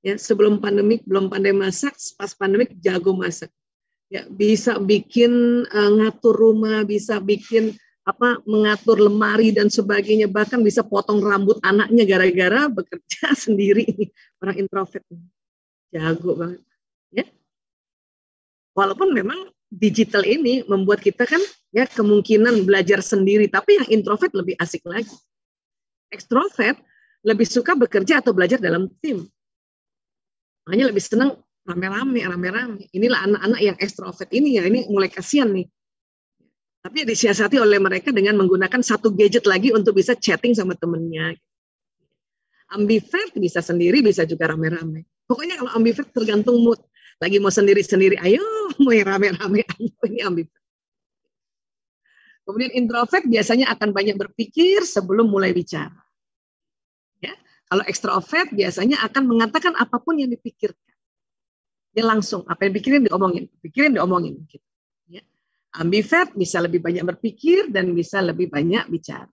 Speaker 1: Ya, sebelum pandemik, belum pandai masak, pas pandemik jago masak. Ya, bisa bikin ngatur rumah, bisa bikin mengatur lemari dan sebagainya, bahkan bisa potong rambut anaknya gara-gara bekerja sendiri. Orang introvert jago banget. Ya. Walaupun memang digital ini membuat kita kan ya kemungkinan belajar sendiri, tapi yang introvert lebih asik lagi. Ekstrovert lebih suka bekerja atau belajar dalam tim. Makanya lebih senang rame-rame. Inilah anak-anak yang ekstrovert ini ya, ini mulai kasihan nih. Tapi disiasati oleh mereka dengan menggunakan satu gadget lagi untuk bisa chatting sama temennya. Ambivert bisa sendiri, bisa juga rame-rame. Pokoknya kalau ambivert tergantung mood. Lagi mau sendiri-sendiri, ayo mau yang rame-rame, ayo ini ambivert. Kemudian introvert biasanya akan banyak berpikir sebelum mulai bicara. Ya, kalau ekstrovert biasanya akan mengatakan apapun yang dipikirkan. Dia langsung apa yang pikirin diomongin. Gitu. Ya. Ambivert bisa lebih banyak berpikir dan bisa lebih banyak bicara.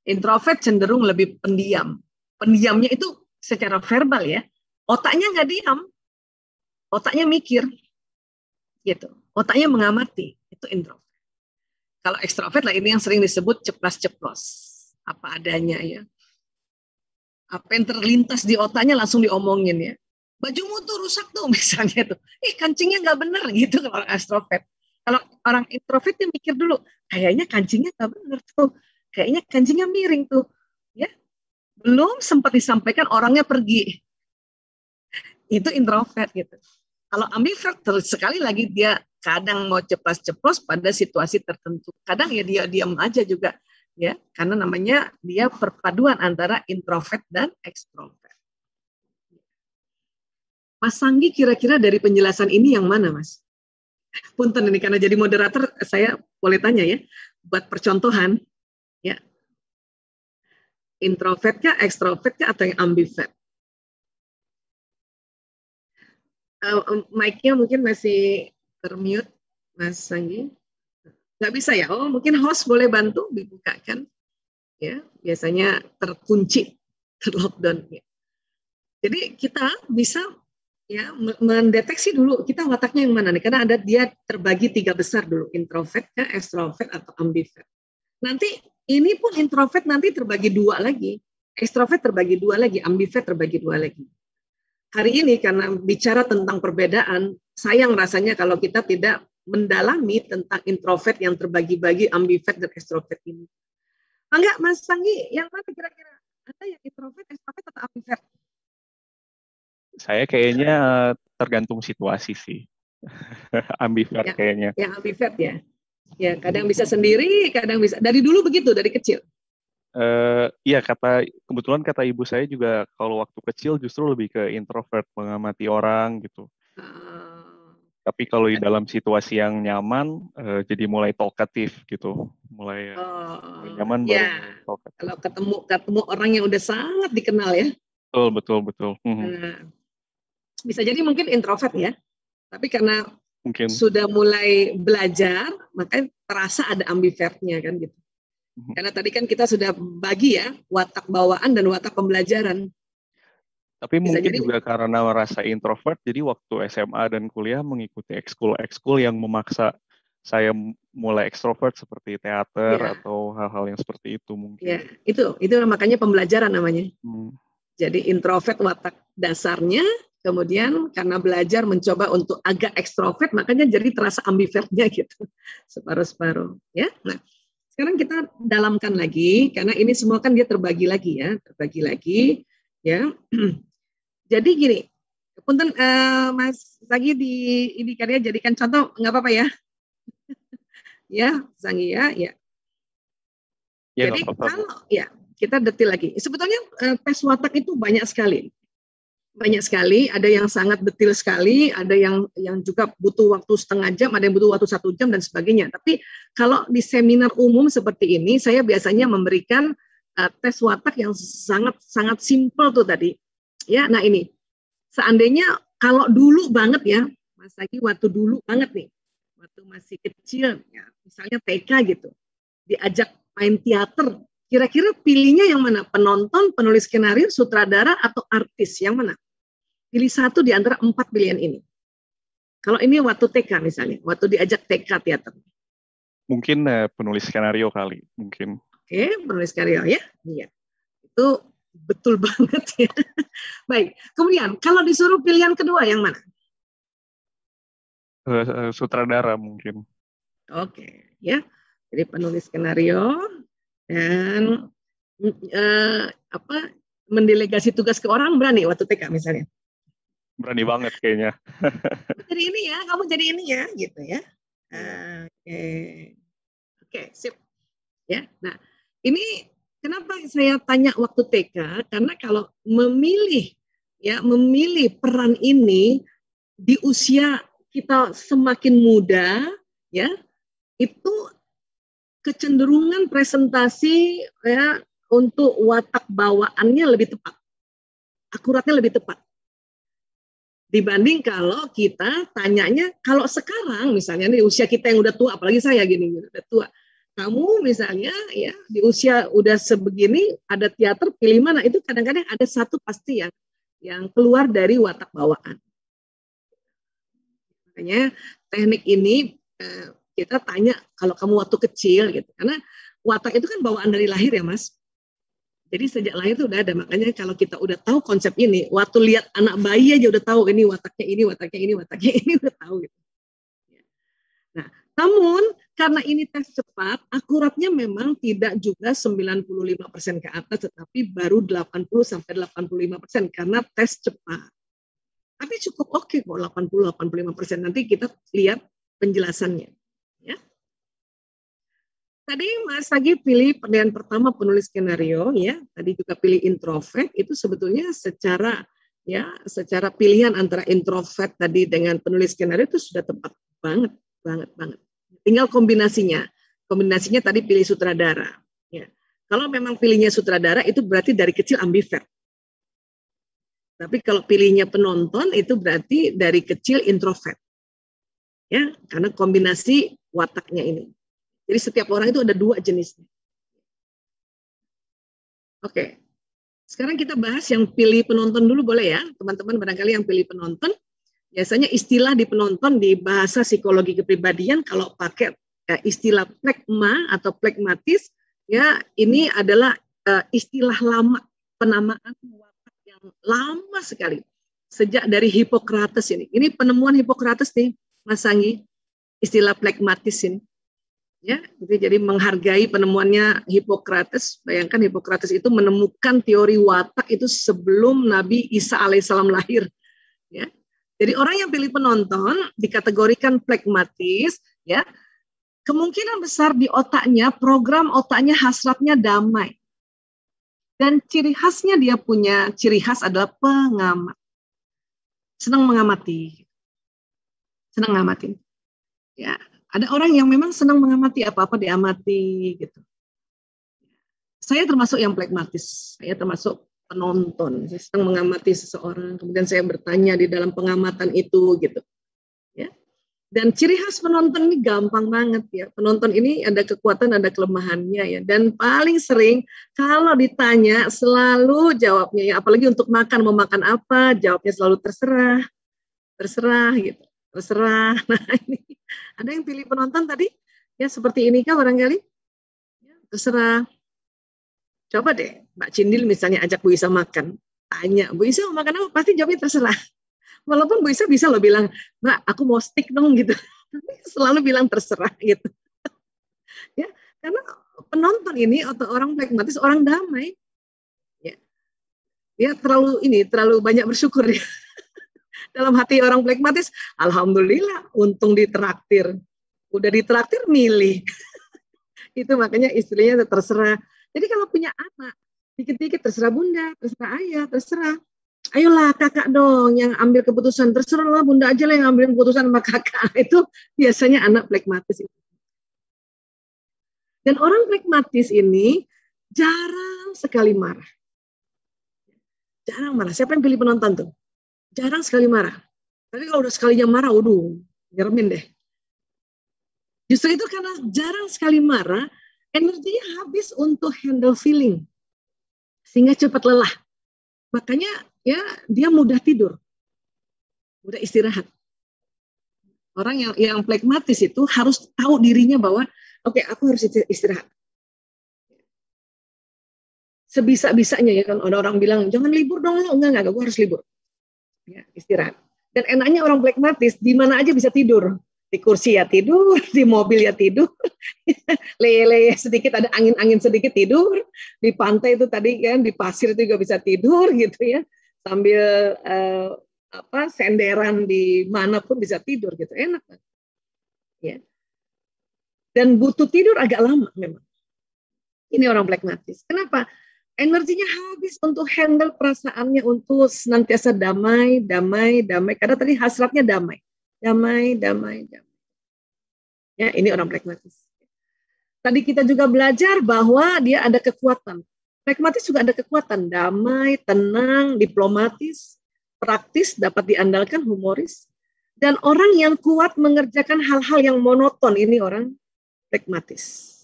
Speaker 1: Introvert cenderung lebih pendiam. Pendiamnya itu secara verbal ya. Otaknya nggak diam, otaknya mikir, gitu. Otaknya mengamati. Itu introvert. Kalau ekstrovert lah ini yang sering disebut ceplas-ceplos, apa adanya ya. Apa yang terlintas di otaknya langsung diomongin ya. Bajumu tuh rusak tuh misalnya tuh. Kancingnya nggak bener gitu kalau ekstrovert. Kalau orang introvert dia mikir dulu, kayaknya kancingnya nggak bener tuh. Kayaknya kancingnya miring tuh. Ya, belum sempat disampaikan orangnya pergi. Itu introvert gitu. Kalau ambivert sekali lagi dia kadang mau ceplas-ceplos pada situasi tertentu. Kadang ya dia diam aja juga ya, karena namanya dia perpaduan antara introvert dan ekstrovert. Mas Sanggi kira-kira dari penjelasan ini yang mana, Mas? Punten ini karena jadi moderator saya boleh tanya ya, buat percontohan ya. Introvert kah, ekstrovert kah, atau yang ambivert? Mic-nya mungkin masih termute, Mas Sanggi. Nggak bisa ya? Oh, mungkin host boleh bantu dibukakan. Ya, biasanya terkunci, terlockdown. Ya. Jadi kita bisa ya mendeteksi dulu kita wataknya yang mana nih, karena ada dia terbagi 3 besar dulu, introvert, extrovert atau ambivert. Nanti ini pun introvert nanti terbagi 2 lagi, extrovert terbagi 2 lagi, ambivert terbagi 2 lagi. Hari ini karena bicara tentang perbedaan, sayang rasanya kalau kita tidak mendalami tentang introvert yang terbagi-bagi ambivert dan extrovert ini. Enggak, Mas Sanggi, yang mana kira-kira? Ada yang introvert, extrovert atau ambivert?
Speaker 2: Saya kayaknya tergantung situasi sih. Ambivert
Speaker 1: Ya,
Speaker 2: kayaknya.
Speaker 1: yang ambivert ya. Ya, kadang bisa sendiri, kadang bisa. Dari dulu begitu, dari kecil.
Speaker 2: Iya, kebetulan kata ibu saya juga kalau waktu kecil justru lebih ke introvert, mengamati orang gitu. Tapi kalau di dalam situasi yang nyaman, jadi mulai talkatif gitu, mulai nyaman baru
Speaker 1: Ya,
Speaker 2: talkatif.
Speaker 1: kalau ketemu orang yang udah sangat dikenal ya.
Speaker 2: Betul.
Speaker 1: Bisa jadi mungkin introvert ya, tapi karena
Speaker 2: Mungkin.
Speaker 1: sudah mulai belajar, makanya terasa ada ambivertnya kan gitu. Karena tadi kan kita sudah bagi ya, watak bawaan dan watak pembelajaran.
Speaker 2: Tapi
Speaker 1: Bisa
Speaker 2: mungkin
Speaker 1: jadi,
Speaker 2: juga karena merasa introvert, jadi waktu SMA dan kuliah mengikuti ekskul yang memaksa saya mulai ekstrovert seperti teater
Speaker 1: ya,
Speaker 2: atau hal-hal yang seperti itu mungkin.
Speaker 1: ya itu makanya pembelajaran namanya. Jadi introvert watak dasarnya, kemudian karena belajar mencoba untuk agak ekstrovert, makanya jadi terasa ambivertnya gitu, separuh-separuh. Ya, nah sekarang kita dalamkan lagi, karena ini semua kan dia terbagi lagi ya. Jadi gini, punten Mas Sagi ini karya jadikan contoh, nggak apa-apa ya? Ya, Sagi ya. Jadi kalau ya kita detil lagi, sebetulnya tes watak itu banyak sekali, ada yang sangat detil sekali, ada yang juga butuh waktu setengah jam, ada yang butuh waktu 1 jam dan sebagainya. Tapi kalau di seminar umum seperti ini, saya biasanya memberikan tes watak yang sangat simpel tuh tadi. Ya, nah ini seandainya kalau dulu banget ya, Mas Sagi waktu dulu banget nih, waktu masih kecil, ya, misalnya TK gitu, diajak main teater, kira-kira pilihnya yang mana? Penonton, penulis skenario, sutradara, atau artis? Yang mana? Pilih satu di antara 4 pilihan ini. Kalau ini waktu TK misalnya, waktu diajak TK teater.
Speaker 2: Mungkin penulis skenario kali, mungkin.
Speaker 1: Oke, penulis skenario ya. Iya. Itu betul banget ya. Baik, kemudian kalau disuruh pilihan kedua yang mana?
Speaker 2: Sutradara mungkin.
Speaker 1: Oke, ya. Jadi penulis skenario dan mendelegasi tugas ke orang berani waktu TK misalnya.
Speaker 2: Berani banget kayaknya.
Speaker 1: Jadi ini ya, kamu jadi ini ya, gitu ya. Oke. Oke, sip. Ya. Nah, ini kenapa saya tanya waktu TK? Karena kalau memilih peran ini di usia kita semakin muda, ya, itu kecenderungan presentasi ya untuk watak bawaannya lebih tepat, akuratnya lebih tepat. Dibanding kalau kita tanyanya, kalau sekarang misalnya di usia kita yang udah tua, apalagi saya gini udah tua, kamu misalnya ya di usia udah sebegini ada teater pilih mana, itu kadang-kadang ada satu pasti yang keluar dari watak bawaan. Makanya teknik ini kita tanya kalau kamu waktu kecil gitu, karena watak itu kan bawaan dari lahir ya Mas. Jadi sejak lahir itu udah ada, makanya kalau kita udah tahu konsep ini, waktu lihat anak bayi aja udah tahu ini wataknya ini, wataknya ini, wataknya ini udah tahu gitu. Nah, namun karena ini tes cepat, akuratnya memang tidak juga 95% ke atas, tetapi baru 80-85% karena tes cepat. Tapi cukup oke kok 80-85%. Nanti kita lihat penjelasannya. Ya. Tadi Mas Sagi pilih pilihan pertama penulis skenario, ya. Tadi juga pilih introvert. Itu sebetulnya secara pilihan antara introvert tadi dengan penulis skenario itu sudah tepat banget. Tinggal kombinasinya. Kombinasinya tadi pilih sutradara. Ya. Kalau memang pilihnya sutradara itu berarti dari kecil ambivert. Tapi kalau pilihnya penonton itu berarti dari kecil introvert. Ya, karena kombinasi wataknya ini. Jadi setiap orang itu ada 2 jenisnya. Oke. Sekarang kita bahas yang pilih penonton dulu boleh ya, teman-teman barangkali yang pilih penonton. Biasanya istilah di penonton di bahasa psikologi kepribadian kalau pakai istilah plekma atau plekmatis, ya ini adalah istilah lama, penamaan watak yang lama sekali. Sejak dari Hippocrates ini. Ini penemuan Hippocrates nih, Mas Sanggi, istilah plekmatis ini. Ya, jadi menghargai penemuannya Hippocrates. Bayangkan Hippocrates itu menemukan teori watak itu sebelum Nabi Isa alaihissalam lahir. Ya, jadi orang yang pilih penonton dikategorikan plekmatis. Ya, kemungkinan besar di otaknya, program otaknya hasratnya damai. Dan ciri khasnya dia punya ciri khas adalah pengamat. Senang mengamati. Senang ngamatin. Ya. Ada orang yang memang senang mengamati apa-apa diamati gitu. Saya termasuk yang plekmatis. Saya termasuk penonton. Saya senang mengamati seseorang. Kemudian saya bertanya di dalam pengamatan itu gitu. Ya. Dan ciri khas penonton ini gampang banget ya. Penonton ini ada kekuatan, ada kelemahannya ya. Dan paling sering kalau ditanya selalu jawabnya ya. Apalagi untuk makan, mau makan apa, jawabnya selalu terserah. Terserah gitu. Terserah. Nah ini ada yang pilih penonton tadi ya seperti ini kah barangkali? Ya, terserah. Coba deh Mbak Cindil misalnya ajak Bu Isa makan, tanya Bu Isa mau makan apa? Pasti jawabnya terserah. Walaupun Bu Isa bisa loh bilang Mbak aku mau steak dong gitu, tapi selalu bilang terserah gitu. Ya karena penonton ini atau orang pragmatis, orang damai. Ya, ya terlalu banyak bersyukur ya. Dalam hati orang pragmatis, alhamdulillah untung ditraktir. Udah ditraktir milih. Itu makanya istilahnya terserah. Jadi kalau punya anak, dikit-dikit terserah bunda, terserah ayah, terserah. Ayolah kakak dong yang ambil keputusan. Terserahlah bunda aja lah yang ambil keputusan sama kakak. Itu biasanya anak pragmatis. Dan orang pragmatis ini jarang sekali marah. Jarang marah. Siapa yang pilih penonton tuh? Jarang sekali marah. Tapi kalau udah sekalinya marah, waduh, nyeremin deh. Justru itu karena jarang sekali marah, energinya habis untuk handle feeling. Sehingga cepat lelah. Makanya ya dia mudah tidur. Mudah istirahat. Orang yang pragmatis itu harus tahu dirinya bahwa oke, aku harus istirahat. Sebisa-bisanya ya kan orang bilang jangan libur dong lo, enggak, gue harus libur. Ya, istirahat. Dan enaknya orang pragmatis di mana aja bisa tidur. Di kursi ya tidur, di mobil ya tidur, lele sedikit ada angin-angin sedikit tidur, di pantai itu tadi kan di pasir itu juga bisa tidur gitu ya, sambil senderan di manapun bisa tidur gitu, enak kan? Ya. dan butuh tidur agak lama memang. Ini orang pragmatis. Kenapa? Energinya habis untuk handle perasaannya, untuk senantiasa damai, damai, damai. Karena tadi hasratnya damai. Damai, damai, damai. Ya, ini orang pragmatis. Tadi kita juga belajar bahwa dia ada kekuatan. Pragmatis juga ada kekuatan. Damai, tenang, diplomatis, praktis, dapat diandalkan, humoris. Dan orang yang kuat mengerjakan hal-hal yang monoton. Ini orang pragmatis.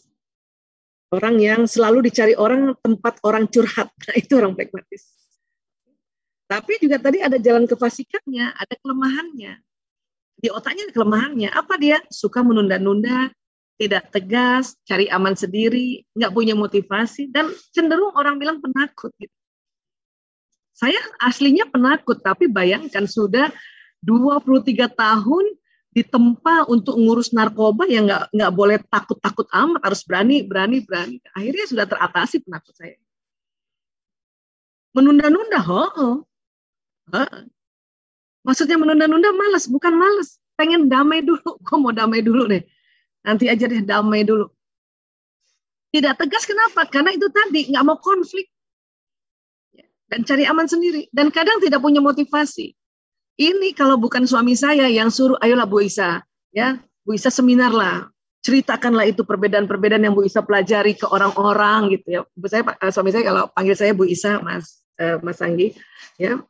Speaker 1: Orang yang selalu dicari orang, tempat orang curhat. Nah, itu orang pragmatis. Tapi juga tadi ada jalan kefasikannya, ada kelemahannya. Di otaknya ada kelemahannya. Apa dia? Suka menunda-nunda, tidak tegas, cari aman sendiri, nggak punya motivasi, dan cenderung orang bilang penakut. Gitu. Saya aslinya penakut, tapi bayangkan sudah 23 tahun ditempa untuk ngurus narkoba yang nggak boleh takut-takut amat, harus berani. Akhirnya sudah teratasi penakut saya. Menunda-nunda, maksudnya menunda-nunda malas, bukan malas, pengen damai dulu, gue mau damai dulu deh, nanti aja deh damai dulu. Tidak tegas kenapa? Karena itu tadi nggak mau konflik dan cari aman sendiri, dan kadang tidak punya motivasi. Ini kalau bukan suami saya yang suruh, ayolah Bu Isa, ya Bu Isa seminar lah, ceritakanlah itu perbedaan-perbedaan yang Bu Isa pelajari ke orang-orang gitu ya. Suami saya kalau panggil saya Bu Isa, Mas Anggi, ya.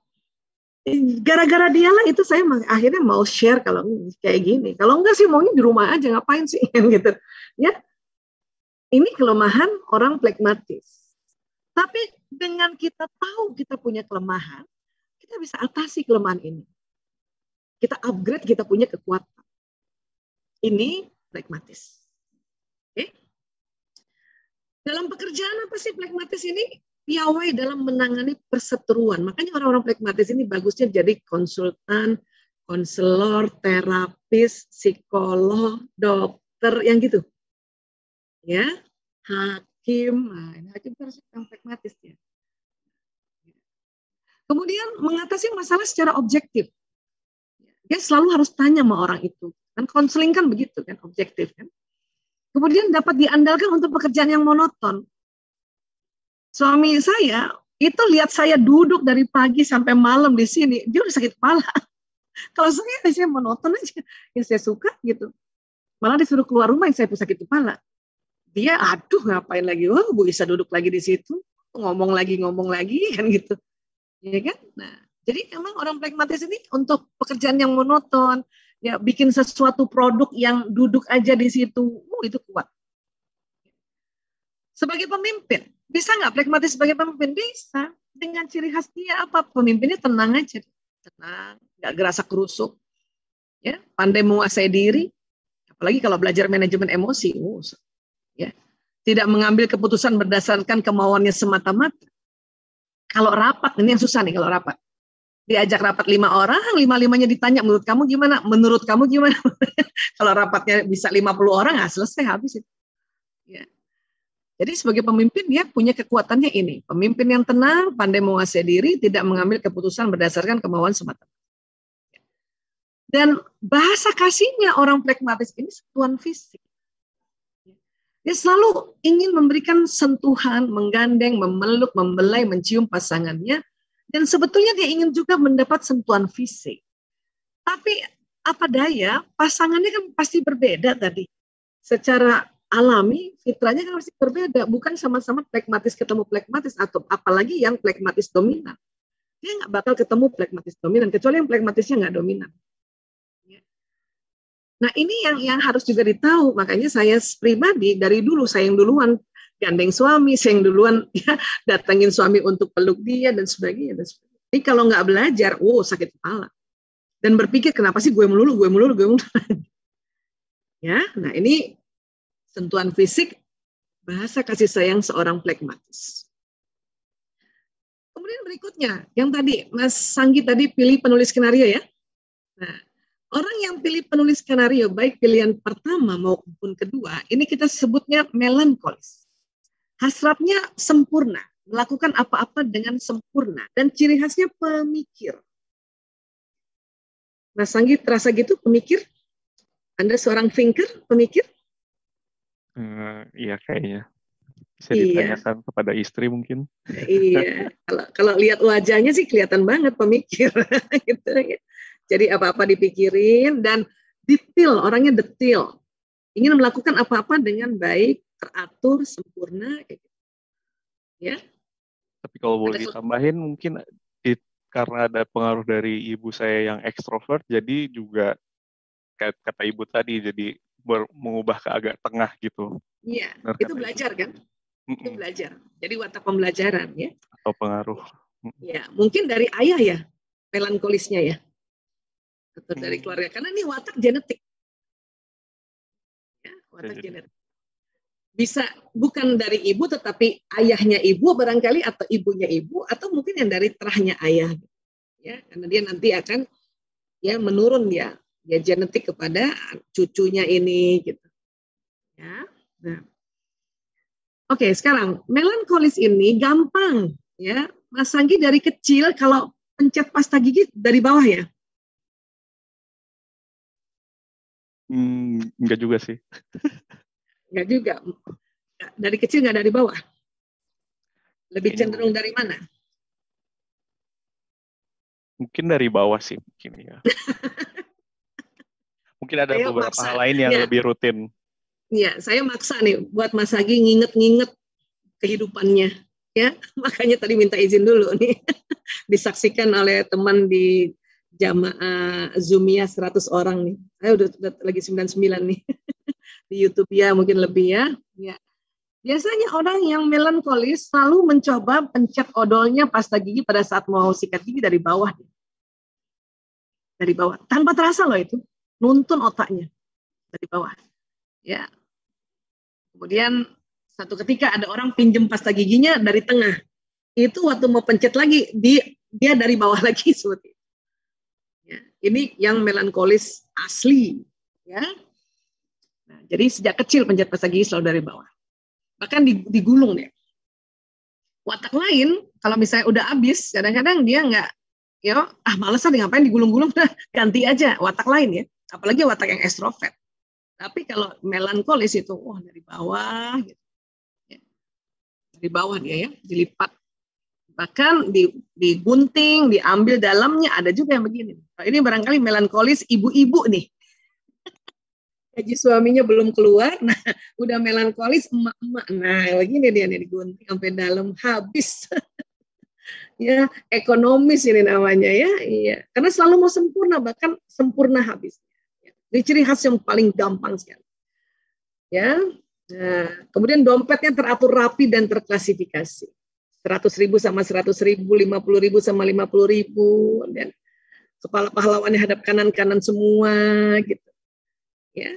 Speaker 1: Gara-gara dialah itu saya akhirnya mau share kalau kayak gini. Kalau enggak sih maunya di rumah aja, ngapain sih gitu. Ya, ini kelemahan orang pragmatis. Tapi dengan kita tahu kita punya kelemahan, kita bisa atasi kelemahan ini. Kita upgrade, kita punya kekuatan. Ini pragmatis. Oke? Dalam pekerjaan apa sih pragmatis ini? Piawai dalam menangani perseteruan. Makanya orang-orang pragmatis ini bagusnya jadi konsultan, konselor, terapis, psikolog, dokter, yang gitu. Ya, hakim. Nah, hakim harus yang pragmatis ya. Kemudian mengatasi masalah secara objektif. Dia selalu harus tanya sama orang itu. Kan konseling kan begitu kan, objektif kan. Kemudian dapat diandalkan untuk pekerjaan yang monoton. Suami saya itu lihat saya duduk dari pagi sampai malam di sini, dia udah sakit kepala. Kalau saya monoton aja, yang saya suka gitu. Malah disuruh keluar rumah yang saya sakit kepala. Dia aduh ngapain lagi, Bu Isa duduk lagi di situ, ngomong lagi kan gitu. Ya kan? Nah, jadi emang orang pragmatis ini untuk pekerjaan yang monoton, ya bikin sesuatu produk yang duduk aja di situ, itu kuat. Sebagai pemimpin, bisa nggak pragmatis sebagai pemimpin? Bisa. Dengan ciri khas dia apa? Pemimpinnya tenang aja, tenang, nggak gerasa kerusuk, ya, pandai menguasai diri, apalagi kalau belajar manajemen emosi, ya, tidak mengambil keputusan berdasarkan kemauannya semata-mata. Kalau rapat, ini yang susah nih kalau rapat. Diajak rapat 5 orang, 5-5-nya ditanya, menurut kamu gimana? Menurut kamu gimana? Kalau rapatnya bisa 50 orang, selesai, habis itu. Ya. Jadi sebagai pemimpin, dia punya kekuatannya ini. Pemimpin yang tenang, pandai menguasai diri, tidak mengambil keputusan berdasarkan kemauan semata. Dan bahasa kasihnya orang pragmatis ini sentuhan fisik. Dia selalu ingin memberikan sentuhan, menggandeng, memeluk, membelai, mencium pasangannya. Dan sebetulnya dia ingin juga mendapat sentuhan fisik. Tapi apa daya, pasangannya kan pasti berbeda tadi. Secara alami, fitrahnya kan pasti berbeda. Bukan sama-sama pragmatis ketemu pragmatis, atau apalagi yang pragmatis dominan. Dia nggak bakal ketemu pragmatis dominan, kecuali yang pragmatisnya nggak dominan. Nah ini yang harus juga ditahu. Makanya saya pribadi dari dulu, saya yang duluan gandeng suami, saya yang duluan ya, datangin suami untuk peluk dia dan sebagainya. Jadi kalau nggak belajar, sakit kepala. Dan berpikir kenapa sih gue melulu. Ya, nah ini sentuhan fisik, bahasa kasih sayang seorang pragmatis. Kemudian berikutnya, yang tadi Mas Sanggi tadi pilih penulis skenario ya. Nah, orang yang pilih penulis skenario, baik pilihan pertama maupun kedua, ini kita sebutnya melankolis. Hasratnya sempurna, melakukan apa-apa dengan sempurna, dan ciri khasnya pemikir. Mas Sanggi terasa gitu, pemikir? Anda seorang thinker, pemikir?
Speaker 2: Iya kayaknya. Bisa
Speaker 1: Iya,
Speaker 2: ditanyakan kepada istri mungkin.
Speaker 1: iya. Kalau lihat wajahnya sih kelihatan banget pemikir, gitu ya. Jadi apa-apa dipikirin dan detail, orangnya detail. Ingin melakukan apa-apa dengan baik, teratur, sempurna, kayak gitu. Ya.
Speaker 2: Tapi kalau
Speaker 1: Ada
Speaker 2: boleh ditambahin mungkin karena ada pengaruh dari ibu saya yang ekstrovert, jadi juga kata ibu tadi, jadi mengubah ke agak tengah gitu.
Speaker 1: Iya,
Speaker 2: Benar
Speaker 1: itu
Speaker 2: kata ibu.
Speaker 1: belajar kan? Itu belajar. Jadi watak pembelajaran ya.
Speaker 2: Atau pengaruh.
Speaker 1: Ya, mungkin dari ayah ya, melankolisnya ya, atau dari
Speaker 2: Hmm,
Speaker 1: keluarga. Karena ini watak genetik. Ya, watak
Speaker 2: jadi.
Speaker 1: genetik. Bisa bukan dari ibu, tetapi ayahnya ibu barangkali, atau ibunya ibu, atau mungkin yang dari terahnya ayah. Ya, karena dia nanti akan ya menurun ya genetik kepada cucunya ini gitu. Ya. Nah, oke, sekarang melankolis ini gampang ya. Mas Anggi dari kecil kalau pencet pasta gigi dari bawah ya?
Speaker 2: Enggak juga sih.
Speaker 1: Enggak juga. Dari kecil enggak dari bawah. Lebih
Speaker 2: Kayaknya
Speaker 1: cenderung dari mana?
Speaker 2: mungkin dari bawah sih mungkin ya. Mungkin ada
Speaker 1: Saya
Speaker 2: beberapa
Speaker 1: maksa.
Speaker 2: hal lain yang
Speaker 1: Ya,
Speaker 2: lebih rutin.
Speaker 1: ya, saya maksa nih buat Mas Anggi nginget-nginget kehidupannya. Ya, makanya tadi minta izin dulu nih. Disaksikan oleh teman di jamaah Zoomia 100 orang nih. Saya udah lagi 99 nih. Di YouTube ya mungkin lebih ya. Ya. Biasanya orang yang melankolis selalu mencoba pencet odolnya pasta gigi pada saat mau sikat gigi dari bawah. Dari bawah. Tanpa terasa loh itu. Nuntun otaknya dari bawah. Ya. Kemudian satu ketika ada orang pinjem pasta giginya dari tengah. Itu waktu mau pencet lagi, dia dari bawah lagi seperti itu. Ya. Ini yang melankolis asli. Ya. Nah, jadi sejak kecil pencet pasta gigi selalu dari bawah. Bahkan digulung ya. Watak lain, kalau misalnya udah habis, kadang-kadang dia nggak, ya, malesan ngapain digulung-gulung, ganti aja watak lain ya. Apalagi watak yang ekstrovert. Tapi kalau melankolis itu, wah dari bawah, gitu. Ya. Dari bawah dia ya, dilipat. Bahkan digunting, diambil dalamnya, ada juga yang begini. Nah, ini barangkali melankolis ibu-ibu nih. Gaji suaminya belum keluar, nah udah melankolis emak-emak. Nah begini dia nih, digunting sampai dalam, habis. Ya, ekonomis ini namanya ya. Iya, karena selalu mau sempurna, bahkan sempurna habis. Ini ciri khas yang paling gampang sekali. Ya. Nah, kemudian dompetnya teratur rapi dan terklasifikasi. 100.000 sama 100.000, 50.000 sama 50.000, dan kepala pahlawannya hadap kanan-kanan semua gitu. Ya.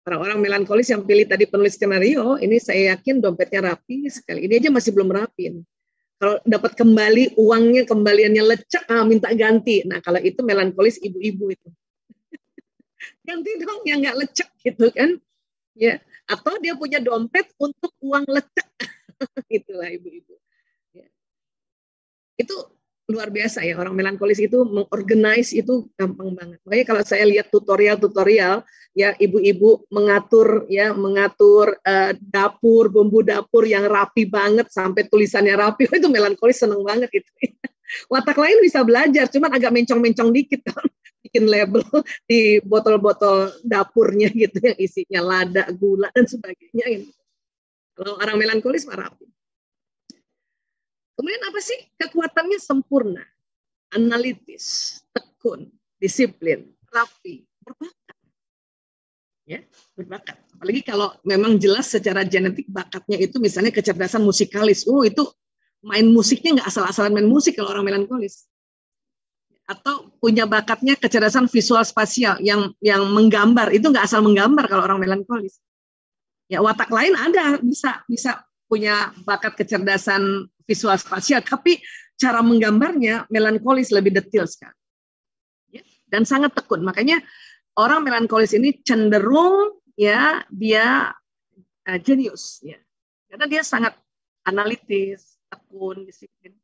Speaker 1: Orang-orang melankolis yang pilih tadi penulis skenario, ini saya yakin dompetnya rapi sekali. Ini aja masih belum rapin. Kalau dapat kembali uangnya, kembaliannya lecek, minta ganti. Nah, kalau itu melankolis ibu-ibu itu. Ganti dong yang nggak lecek gitu kan. Ya. Atau dia punya dompet untuk uang lecek. Itulah ibu-ibu. Ya. Itu luar biasa ya, orang melankolis itu mengorganize itu gampang banget. Makanya kalau saya lihat tutorial ya, ibu-ibu mengatur dapur, bumbu dapur yang rapi banget sampai tulisannya rapi, itu melankolis seneng banget gitu. Watak lain bisa belajar, cuman agak mencong-mencong dikit kan, bikin label di botol-botol dapurnya gitu yang isinya lada, gula dan sebagainya gitu. Kalau orang melankolis mah rapi. Kemudian apa sih? Kekuatannya sempurna, analitis, tekun, disiplin, rapi, berbakat. Ya, berbakat. Apalagi kalau memang jelas secara genetik bakatnya itu misalnya kecerdasan musikalis. Itu main musiknya nggak asal-asalan main musik kalau orang melankolis. Atau punya bakatnya kecerdasan visual spasial yang menggambar, itu nggak asal menggambar kalau orang melankolis. Ya, watak lain ada, bisa punya bakat kecerdasan visual spasial, tapi cara menggambarnya melankolis lebih detail sekali. Ya, dan sangat tekun. Makanya orang melankolis ini cenderung ya dia jenius ya. Karena dia sangat analitis, tekun, disiplin.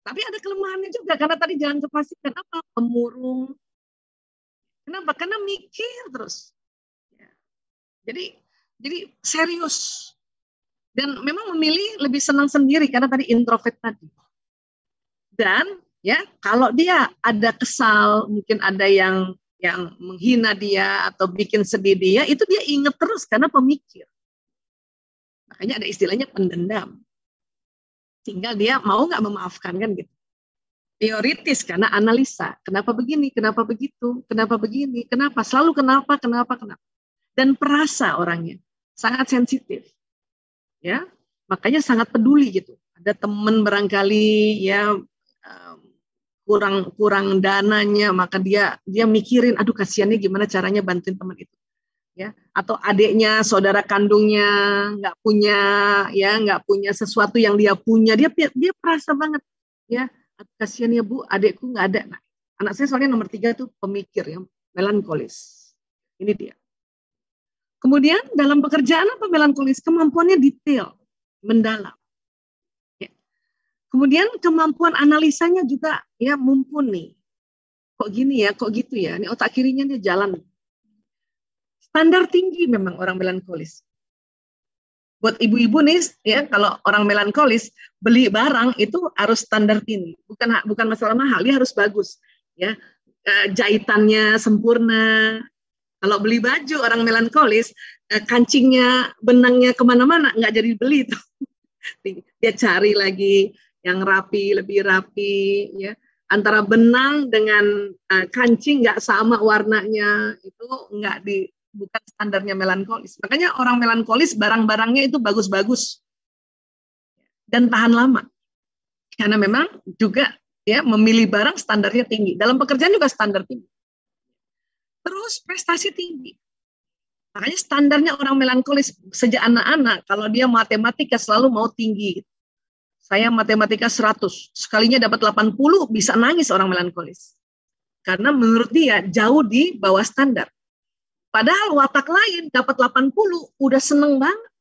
Speaker 1: Tapi ada kelemahannya juga karena tadi jangan kepastikan apa, pemurung. Kenapa? Karena mikir terus. Jadi serius. Dan memang memilih lebih senang sendiri karena tadi introvert tadi. Dan ya kalau dia ada kesal, mungkin ada yang menghina dia atau bikin sedih dia, itu dia ingat terus karena pemikir. Makanya ada istilahnya pendendam. Tinggal dia mau nggak memaafkan kan gitu. Teoritis karena analisa. Kenapa begini? Kenapa begitu? Kenapa begini? Kenapa? Selalu kenapa? Dan perasa orangnya sangat sensitif. Ya, makanya sangat peduli gitu. Ada teman barangkali ya kurang dananya, maka dia mikirin, aduh kasihannya gimana caranya bantuin teman itu. Ya, atau adiknya, saudara kandungnya nggak punya sesuatu yang dia punya, dia perasa banget ya. Kasihan ya Bu, adikku nggak ada. Nah, anak saya soalnya nomor 3 tuh pemikir ya, melankolis. Ini dia. Kemudian dalam pekerjaan apa melankolis? Kemampuannya detail, mendalam. Ya. Kemudian kemampuan analisanya juga ya mumpuni. Kok gini ya, kok gitu ya. Ini otak kirinya dia jalan. Standar tinggi memang orang melankolis. Buat ibu-ibu nih, ya kalau orang melankolis beli barang itu harus standar tinggi, bukan masalah mahal, dia harus bagus, ya jahitannya sempurna. Kalau beli baju orang melankolis, kancingnya, benangnya kemana-mana nggak jadi beli tuh. Dia cari lagi yang rapi, lebih rapi, ya antara benang dengan kancing nggak sama warnanya, itu nggak bukan standarnya melankolis. Makanya orang melankolis barang-barangnya itu bagus-bagus dan tahan lama. Karena memang juga ya memilih barang standarnya tinggi. Dalam pekerjaan juga standar tinggi. Terus prestasi tinggi. Makanya standarnya orang melankolis sejak anak-anak, kalau dia matematika selalu mau tinggi. Saya matematika 100, sekalinya dapat 80 bisa nangis orang melankolis. Karena menurut dia jauh di bawah standar. Padahal watak lain dapat 80 udah seneng banget.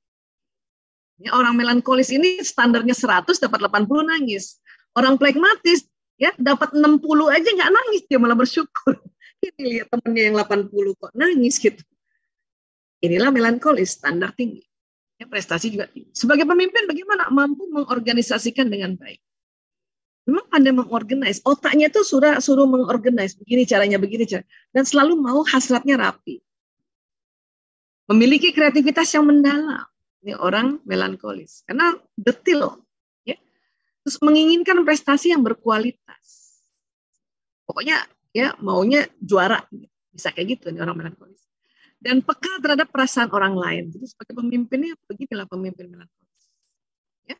Speaker 1: Ya, orang melankolis ini standarnya 100 dapat 80 nangis. Orang plekmatis ya dapat 60 aja nggak nangis, dia malah bersyukur. Ini lihat temennya yang 80 kok nangis gitu. Inilah melankolis, standar tinggi. Ya, prestasi juga tinggi. Sebagai pemimpin bagaimana mampu mengorganisasikan dengan baik. Memang pandai mengorganize, otaknya tuh suruh mengorganize, begini caranya, dan selalu mau hasratnya rapi. Memiliki kreativitas yang mendalam. Ini orang melankolis. Karena detail. Ya. Terus menginginkan prestasi yang berkualitas. Pokoknya ya maunya juara. Bisa kayak gitu nih orang melankolis. Dan peka terhadap perasaan orang lain. Jadi sebagai pemimpinnya beginilah pemimpin melankolis. Ya.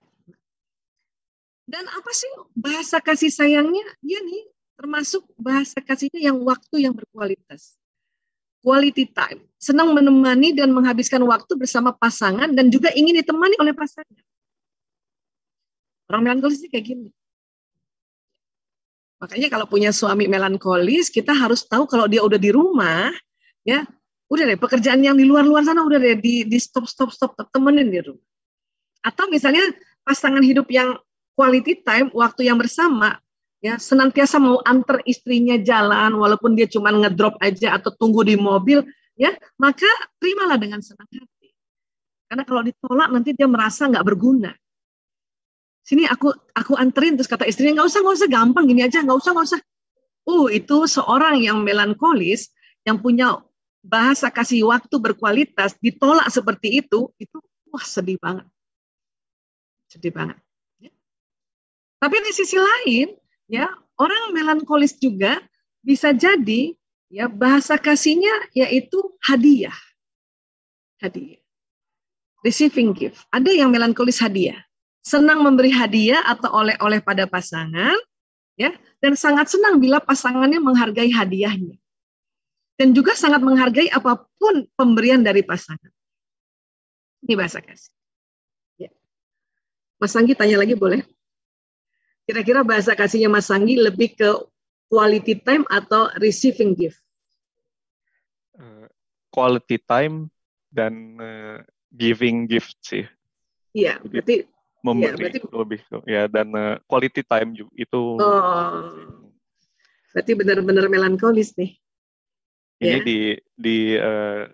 Speaker 1: Dan apa sih bahasa kasih sayangnya? Dia nih termasuk bahasa kasihnya yang waktu yang berkualitas. Quality time, senang menemani dan menghabiskan waktu bersama pasangan dan juga ingin ditemani oleh pasangan. Orang melankolis ini kayak gini. Makanya kalau punya suami melankolis, kita harus tahu kalau dia udah di rumah, ya udah deh pekerjaan yang di luar sana udah deh di stop temenin di rumah. Atau misalnya pasangan hidup yang quality time, waktu yang bersama, ya senantiasa mau antar istrinya jalan walaupun dia cuma ngedrop aja atau tunggu di mobil, ya maka terimalah dengan senang hati. Karena kalau ditolak nanti dia merasa nggak berguna. Sini aku anterin, terus kata istrinya nggak usah gampang gini aja, nggak usah. Itu seorang yang melankolis yang punya bahasa kasih waktu berkualitas ditolak seperti itu wah sedih banget. Ya. Tapi di sisi lain ya, orang melankolis juga bisa jadi ya bahasa kasihnya yaitu hadiah. Receiving gift. Ada yang melankolis hadiah. Senang memberi hadiah atau oleh-oleh pada pasangan, ya, dan sangat senang bila pasangannya menghargai hadiahnya. Dan juga sangat menghargai apapun pemberian dari pasangan. Ini bahasa kasih. Ya. Mas Anggi tanya lagi boleh? Kira-kira bahasa kasihnya Mas Anggi lebih ke quality time atau receiving gift?
Speaker 2: Quality time dan giving gift sih.
Speaker 1: Iya, berarti
Speaker 2: memberi lebih ya, dan quality time juga itu.
Speaker 1: Berarti benar-benar melankolis nih.
Speaker 2: Ini
Speaker 1: Ya.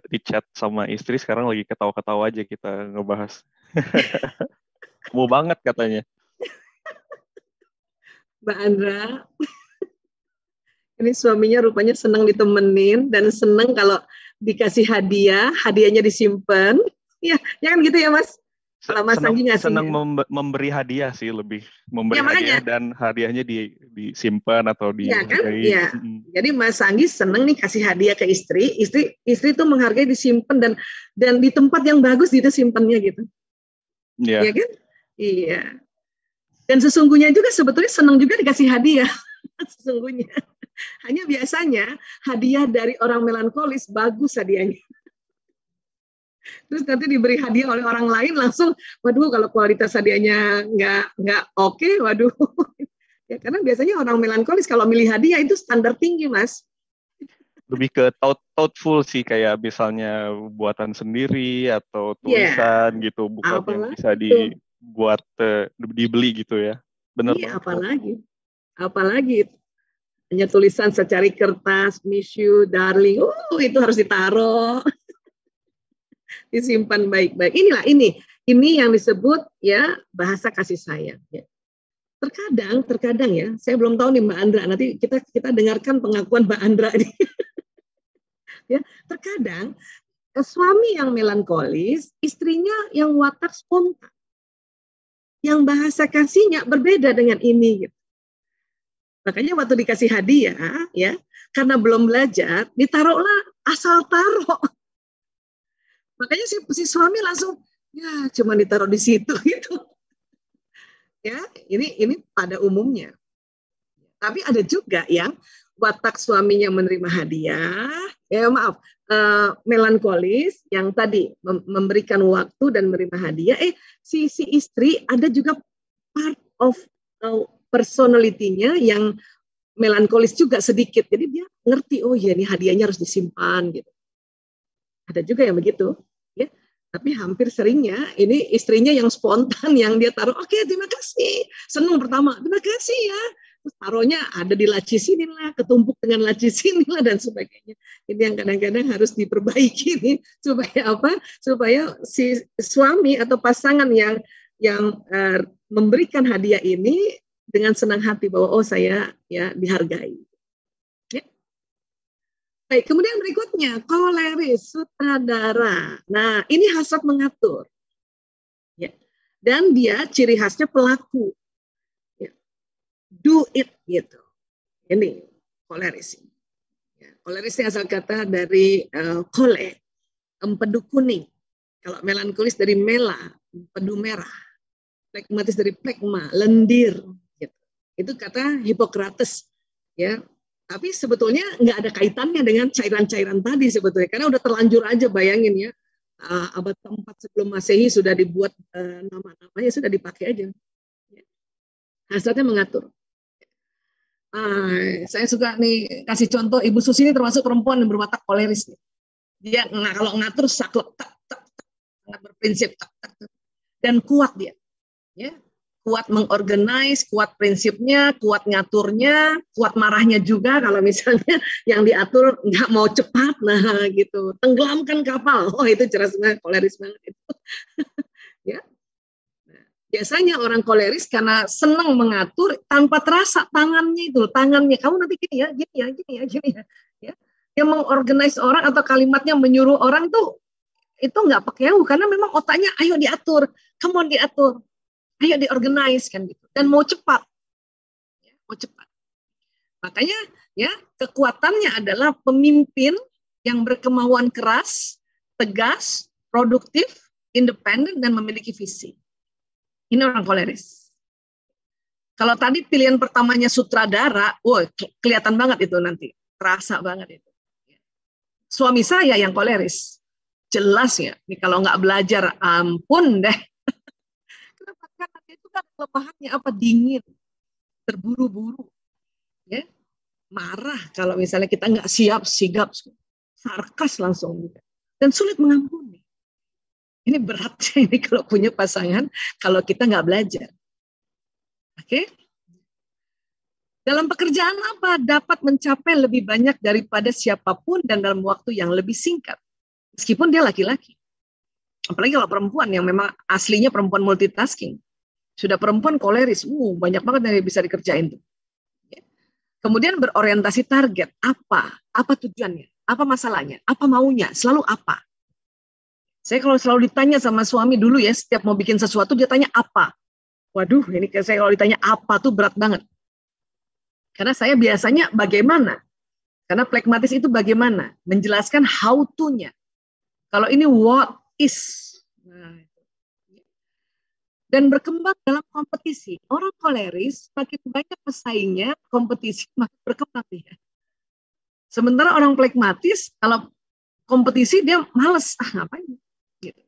Speaker 2: di chat sama istri sekarang lagi ketawa-ketawa aja kita ngebahas. Kamu banget katanya.
Speaker 1: Mbak Andra, ini suaminya rupanya senang ditemenin dan senang kalau dikasih hadiah, hadiahnya disimpan. Ya, ya kan gitu ya Mas? Kalau Mas
Speaker 2: Senang
Speaker 1: Anggi
Speaker 2: senang
Speaker 1: ngasihnya.
Speaker 2: memberi hadiah sih, lebih memberi
Speaker 1: Ya
Speaker 2: hadiah
Speaker 1: makanya,
Speaker 2: dan hadiahnya disimpan atau
Speaker 1: ya kan?
Speaker 2: dihargai.
Speaker 1: Ya. Jadi Mas Anggi senang nih kasih hadiah ke istri, istri tuh menghargai disimpan dan di tempat yang bagus gitu simpannya gitu.
Speaker 2: Ya,
Speaker 1: Iya kan? Iya. Dan sesungguhnya juga sebetulnya senang juga dikasih hadiah. Sesungguhnya. Hanya biasanya hadiah dari orang melankolis bagus hadiahnya. Terus nanti diberi hadiah oleh orang lain langsung, waduh kalau kualitas hadiahnya nggak oke, waduh. Ya karena biasanya orang melankolis kalau milih hadiah itu standar tinggi, Mas.
Speaker 2: lebih ke thoughtful sih, kayak misalnya buatan sendiri atau
Speaker 1: Ya, yeah.
Speaker 2: tulisan gitu, bukan yang bisa
Speaker 1: Apalagi tuh.
Speaker 2: dibuat dibeli gitu ya. Benar
Speaker 1: Iya,
Speaker 2: banget kamu.
Speaker 1: apalagi hanya tulisan secari kertas, miss you, darling, itu harus ditaruh, disimpan baik-baik. Ini yang disebut ya bahasa kasih sayang. Ya. Terkadang ya, saya belum tahu nih Mbak Andra. Nanti kita dengarkan pengakuan Mbak Andra nih. Ya, terkadang suami yang melankolis, istrinya yang watak spontan, yang bahasa kasihnya berbeda dengan ini. Gitu. Makanya waktu dikasih hadiah, ya, karena belum belajar, ditaruhlah asal taruh. Makanya si suami langsung, ya, cuma ditaruh di situ gitu. Ya, ini pada umumnya. Tapi ada juga yang watak suaminya menerima hadiah, maaf, melankolis yang tadi memberikan waktu dan menerima hadiah. Si istri ada juga part of personality-nya yang melankolis juga sedikit. Jadi dia ngerti, oh ya ini hadiahnya harus disimpan gitu. Ada juga yang begitu. Ya. Tapi hampir seringnya ini istrinya yang spontan, yang dia taruh, oke, terima kasih. Senang pertama, terima kasih ya. Terus taruhnya ada di laci sini lah, ketumpuk dengan laci sini lah, dan sebagainya. Ini yang kadang-kadang harus diperbaiki nih, supaya apa? Supaya si suami atau pasangan yang memberikan hadiah ini dengan senang hati bahwa oh saya ya dihargai. Ya. Baik, kemudian berikutnya, koleris, sutradara. Nah, ini hasrat mengatur. Ya. Dan dia ciri khasnya pelaku. Ya. Do it, gitu. Ini koleris. Ya. Koleris ini asal kata dari kole, empedu kuning. Kalau melankolis dari mela, empedu merah. Plekmatis dari plekma, lendir. Gitu. Itu kata Hippocrates. Ya, tapi sebetulnya nggak ada kaitannya dengan cairan-cairan tadi sebetulnya, karena udah terlanjur aja, bayangin ya, abad keempat sebelum Masehi sudah dibuat nama-namanya, sudah dipakai aja. Hasratnya mengatur. Saya suka nih kasih contoh, Ibu Susi ini termasuk perempuan yang berwatak koleris. Dia kalau ngatur saklek, sangat berprinsip, dan kuat dia. Ya, kuat mengorganize, kuat prinsipnya, kuat ngaturnya, kuat marahnya juga kalau misalnya yang diatur nggak mau cepat, nah gitu, tenggelamkan kapal, oh itu jelas banget, koleris banget itu. Ya. Nah, biasanya orang koleris karena senang mengatur tanpa terasa tangannya, kamu nanti gini ya, gini ya, gini ya, gini ya. Ya. Dia mengorganize orang atau kalimatnya menyuruh orang tuh itu nggak pakai karena memang otaknya ayo diatur, kamu diatur. Ayo diorganize kan gitu, dan mau cepat, Makanya ya kekuatannya adalah pemimpin yang berkemauan keras, tegas, produktif, independen, dan memiliki visi. Ini orang koleris. Kalau tadi pilihan pertamanya sutradara, kelihatan banget itu nanti, terasa banget itu. Suami saya yang koleris, jelas ya. Ini kalau nggak belajar, ampun deh. Kenapa? Karena itu kan kelemahannya apa? Dingin, terburu-buru, ya, marah kalau misalnya kita nggak siap, sigap, sarkas langsung, dan sulit mengampuni. Ini beratnya ini kalau punya pasangan, kalau kita nggak belajar. Oke? Dalam pekerjaan apa? Dapat mencapai lebih banyak daripada siapapun dan dalam waktu yang lebih singkat. Meskipun dia laki-laki. Apalagi kalau perempuan yang memang aslinya perempuan multitasking. Sudah perempuan koleris, banyak banget yang bisa dikerjain tuh. Kemudian berorientasi target, apa tujuannya, apa masalahnya, apa maunya, selalu apa. Saya kalau selalu ditanya sama suami dulu ya, setiap mau bikin sesuatu dia tanya apa. Waduh, ini saya kalau ditanya apa tuh berat banget. Karena saya biasanya bagaimana. Karena pragmatis itu bagaimana, menjelaskan how to-nya. Kalau ini what is. Nah, dan berkembang dalam kompetisi. Orang koleris, makin banyak pesaingnya, kompetisi makin berkembang dia. Sementara orang pragmatis, kalau kompetisi dia males, ngapain? Gitu.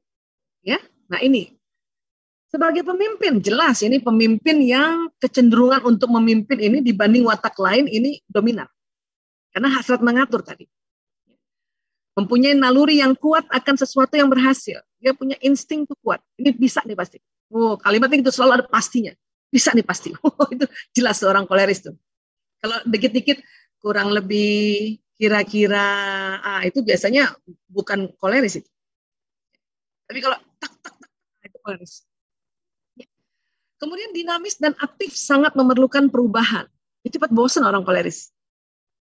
Speaker 1: Ya, nah ini. Sebagai pemimpin, jelas ini pemimpin yang kecenderungan untuk memimpin ini dibanding watak lain ini dominan. Karena hasrat mengatur tadi. Mempunyai naluri yang kuat akan sesuatu yang berhasil. Dia punya insting tuh kuat. Ini bisa nih pasti. Kalimatnya itu selalu ada pastinya. Bisa nih pasti. Itu jelas seorang koleris tuh. Kalau dikit-dikit kurang lebih kira-kira itu biasanya bukan koleris itu. Tapi kalau tak itu koleris. Kemudian dinamis dan aktif sangat memerlukan perubahan. Itu cepat bosan orang koleris.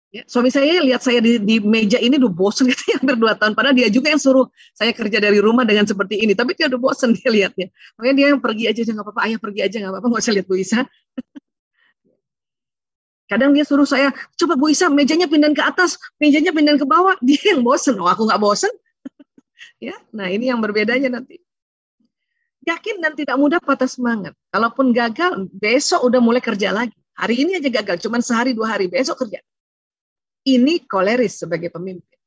Speaker 1: Ya, suami saya lihat saya di meja ini udah bosan gitu hampir 2 tahun. Padahal dia juga yang suruh saya kerja dari rumah dengan seperti ini. Tapi dia udah bosan dia lihatnya. Makanya dia yang pergi aja nggak apa-apa. Ayah pergi aja nggak apa-apa. Nggak usah lihat Bu Isa. Kadang dia suruh saya, coba Bu Isa mejanya pindahin ke atas, mejanya pindahin ke bawah. Dia yang bosan. Aku nggak bosan. Ya, nah ini yang berbedanya nanti. Yakin dan tidak mudah patah semangat. Kalaupun gagal, besok udah mulai kerja lagi. Hari ini aja gagal, cuman sehari 2 hari, besok kerja. Ini koleris sebagai pemimpin.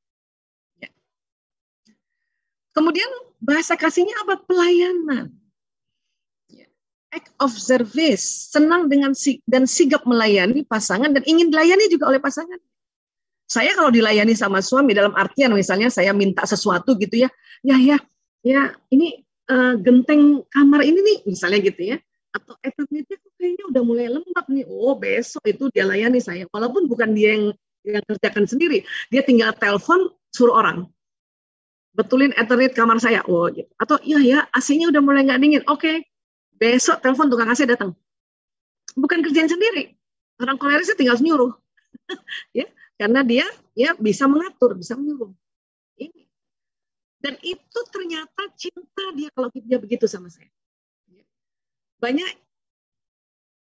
Speaker 1: Ya. Kemudian bahasa kasihnya apa? Pelayanan. Ya. Act of service, senang dengan dan sigap melayani pasangan dan ingin dilayani juga oleh pasangan. Saya kalau dilayani sama suami dalam artian misalnya saya minta sesuatu gitu ya, ini genteng kamar ini nih, misalnya gitu ya, atau eternitnya kayaknya udah mulai lembab nih, besok itu dia layani saya, walaupun bukan dia yang kerjakan sendiri, dia tinggal telepon suruh orang, betulin eternit kamar saya, gitu. Atau ya AC-nya udah mulai nggak dingin, oke, besok telepon tukang AC datang, bukan kerjaan sendiri, orang kolerisnya tinggal nyuruh, ya, karena dia ya bisa mengatur, bisa menyuruh. Ini. Dan itu ternyata cinta dia kalau dia begitu sama saya. Banyak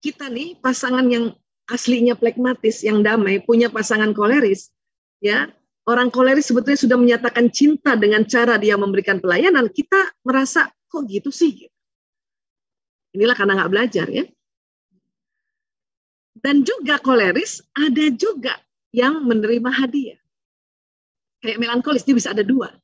Speaker 1: kita nih pasangan yang aslinya pragmatis, yang damai, punya pasangan koleris, ya orang koleris sebetulnya sudah menyatakan cinta dengan cara dia memberikan pelayanan, kita merasa kok gitu sih? Inilah karena nggak belajar ya. Dan juga koleris ada juga yang menerima hadiah. Kayak melankolis dia bisa ada 2.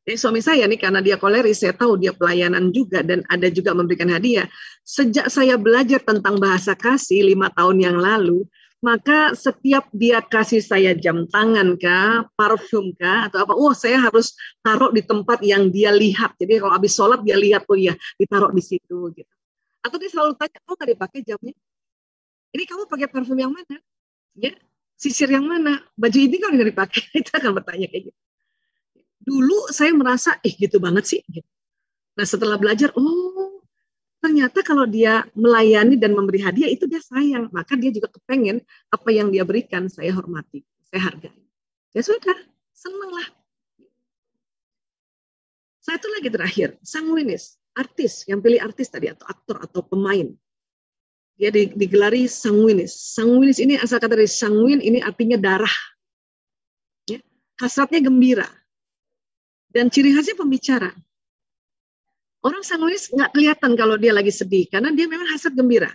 Speaker 1: Suami saya nih karena dia koleris, saya tahu dia pelayanan juga dan ada juga memberikan hadiah. Sejak saya belajar tentang bahasa kasih 5 tahun yang lalu, maka setiap dia kasih saya jam tangan kah, parfum kah, atau apa, saya harus taruh di tempat yang dia lihat. Jadi kalau habis sholat dia lihat, ditaruh di situ. Gitu. Atau dia selalu tanya, nggak dipakai jamnya? Ini kamu pakai parfum yang mana? Ya, sisir yang mana? Baju ini kan nggak dipakai. Itu akan bertanya kayak gitu. Dulu saya merasa, gitu banget sih. Gitu. Nah setelah belajar, ternyata kalau dia melayani dan memberi hadiah, itu dia sayang. Maka dia juga kepengen apa yang dia berikan, saya hormati, saya hargai. Ya sudah, senanglah. Satu lagi terakhir, sanguinis, artis, yang pilih artis tadi, atau aktor, atau pemain. Dia digelari sanguinis. Sanguinis ini asal kata dari sanguin, ini artinya darah. Ya. Hasratnya gembira. Dan ciri khasnya pembicara. Orang sanguinis nggak kelihatan kalau dia lagi sedih, karena dia memang hasrat gembira.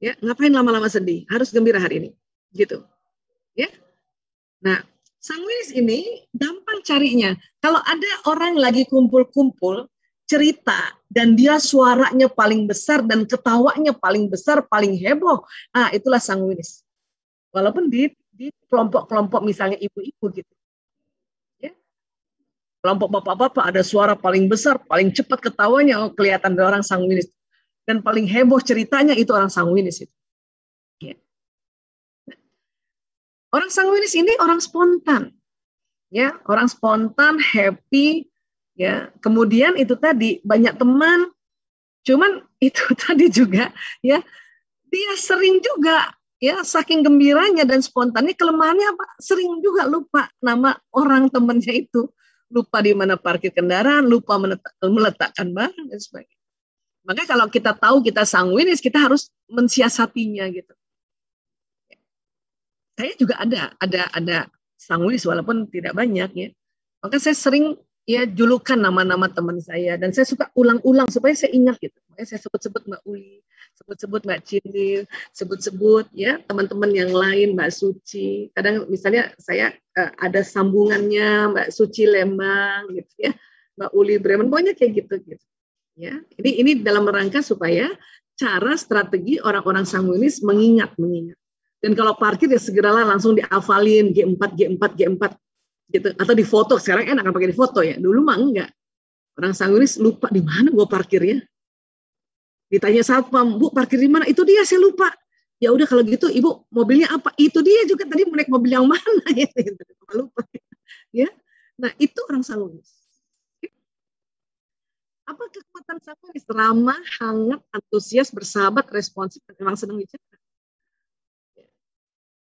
Speaker 1: Ya, ngapain lama-lama sedih? Harus gembira hari ini, gitu. Ya. Nah, sanguinis ini gampang carinya. Kalau ada orang lagi kumpul-kumpul cerita dan dia suaranya paling besar dan ketawanya paling besar, paling heboh, itulah sanguinis. Walaupun di kelompok-kelompok misalnya ibu-ibu gitu. Kelompok bapak-bapak ada suara paling besar, paling cepat ketawanya, kelihatan dari orang sanguinis. Dan paling heboh ceritanya itu orang sanguinis itu. Ya. Orang sanguinis ini orang spontan, ya, orang spontan, happy, ya. Kemudian itu tadi banyak teman, cuman itu tadi juga, ya, dia sering juga, ya, saking gembiranya dan spontannya, kelemahannya apa? Sering juga lupa nama orang temannya itu, lupa di mana parkir kendaraan, lupa meletakkan barang dan sebagainya. Makanya kalau kita tahu kita sanguinis, kita harus mensiasatinya gitu. Saya juga ada sanguinis walaupun tidak banyak, ya. Maka saya sering, ya, julukan nama-nama teman saya dan saya suka ulang-ulang supaya saya ingat gitu. Makanya saya sebut-sebut Mbak Uli, sebut-sebut Mbak Cindil, sebut-sebut, ya, teman-teman yang lain, Mbak Suci. Kadang misalnya saya ada sambungannya Mbak Suci Lembang gitu, ya. Mbak Uli Bremen, pokoknya kayak gitu. Ya, ini dalam rangka supaya cara strategi orang-orang sanguinis mengingat. Dan kalau parkir ya segeralah langsung dihafalin G4 gitu, atau difoto. Sekarang enak kan pakai difoto, ya. Dulu mah enggak. Orang sanguinis lupa di mana gua parkirnya. Ditanya satpam, Bu, parkir di mana? Itu dia, saya lupa. Ya udah kalau gitu Ibu mobilnya apa? Itu dia juga tadi mau naik mobil yang mana gitu. Lupa. Ya. Nah, itu orang sanguinis. Apa kekuatan sanguinis? Ramah, hangat, antusias, bersahabat, responsif, dan memang senang bicara.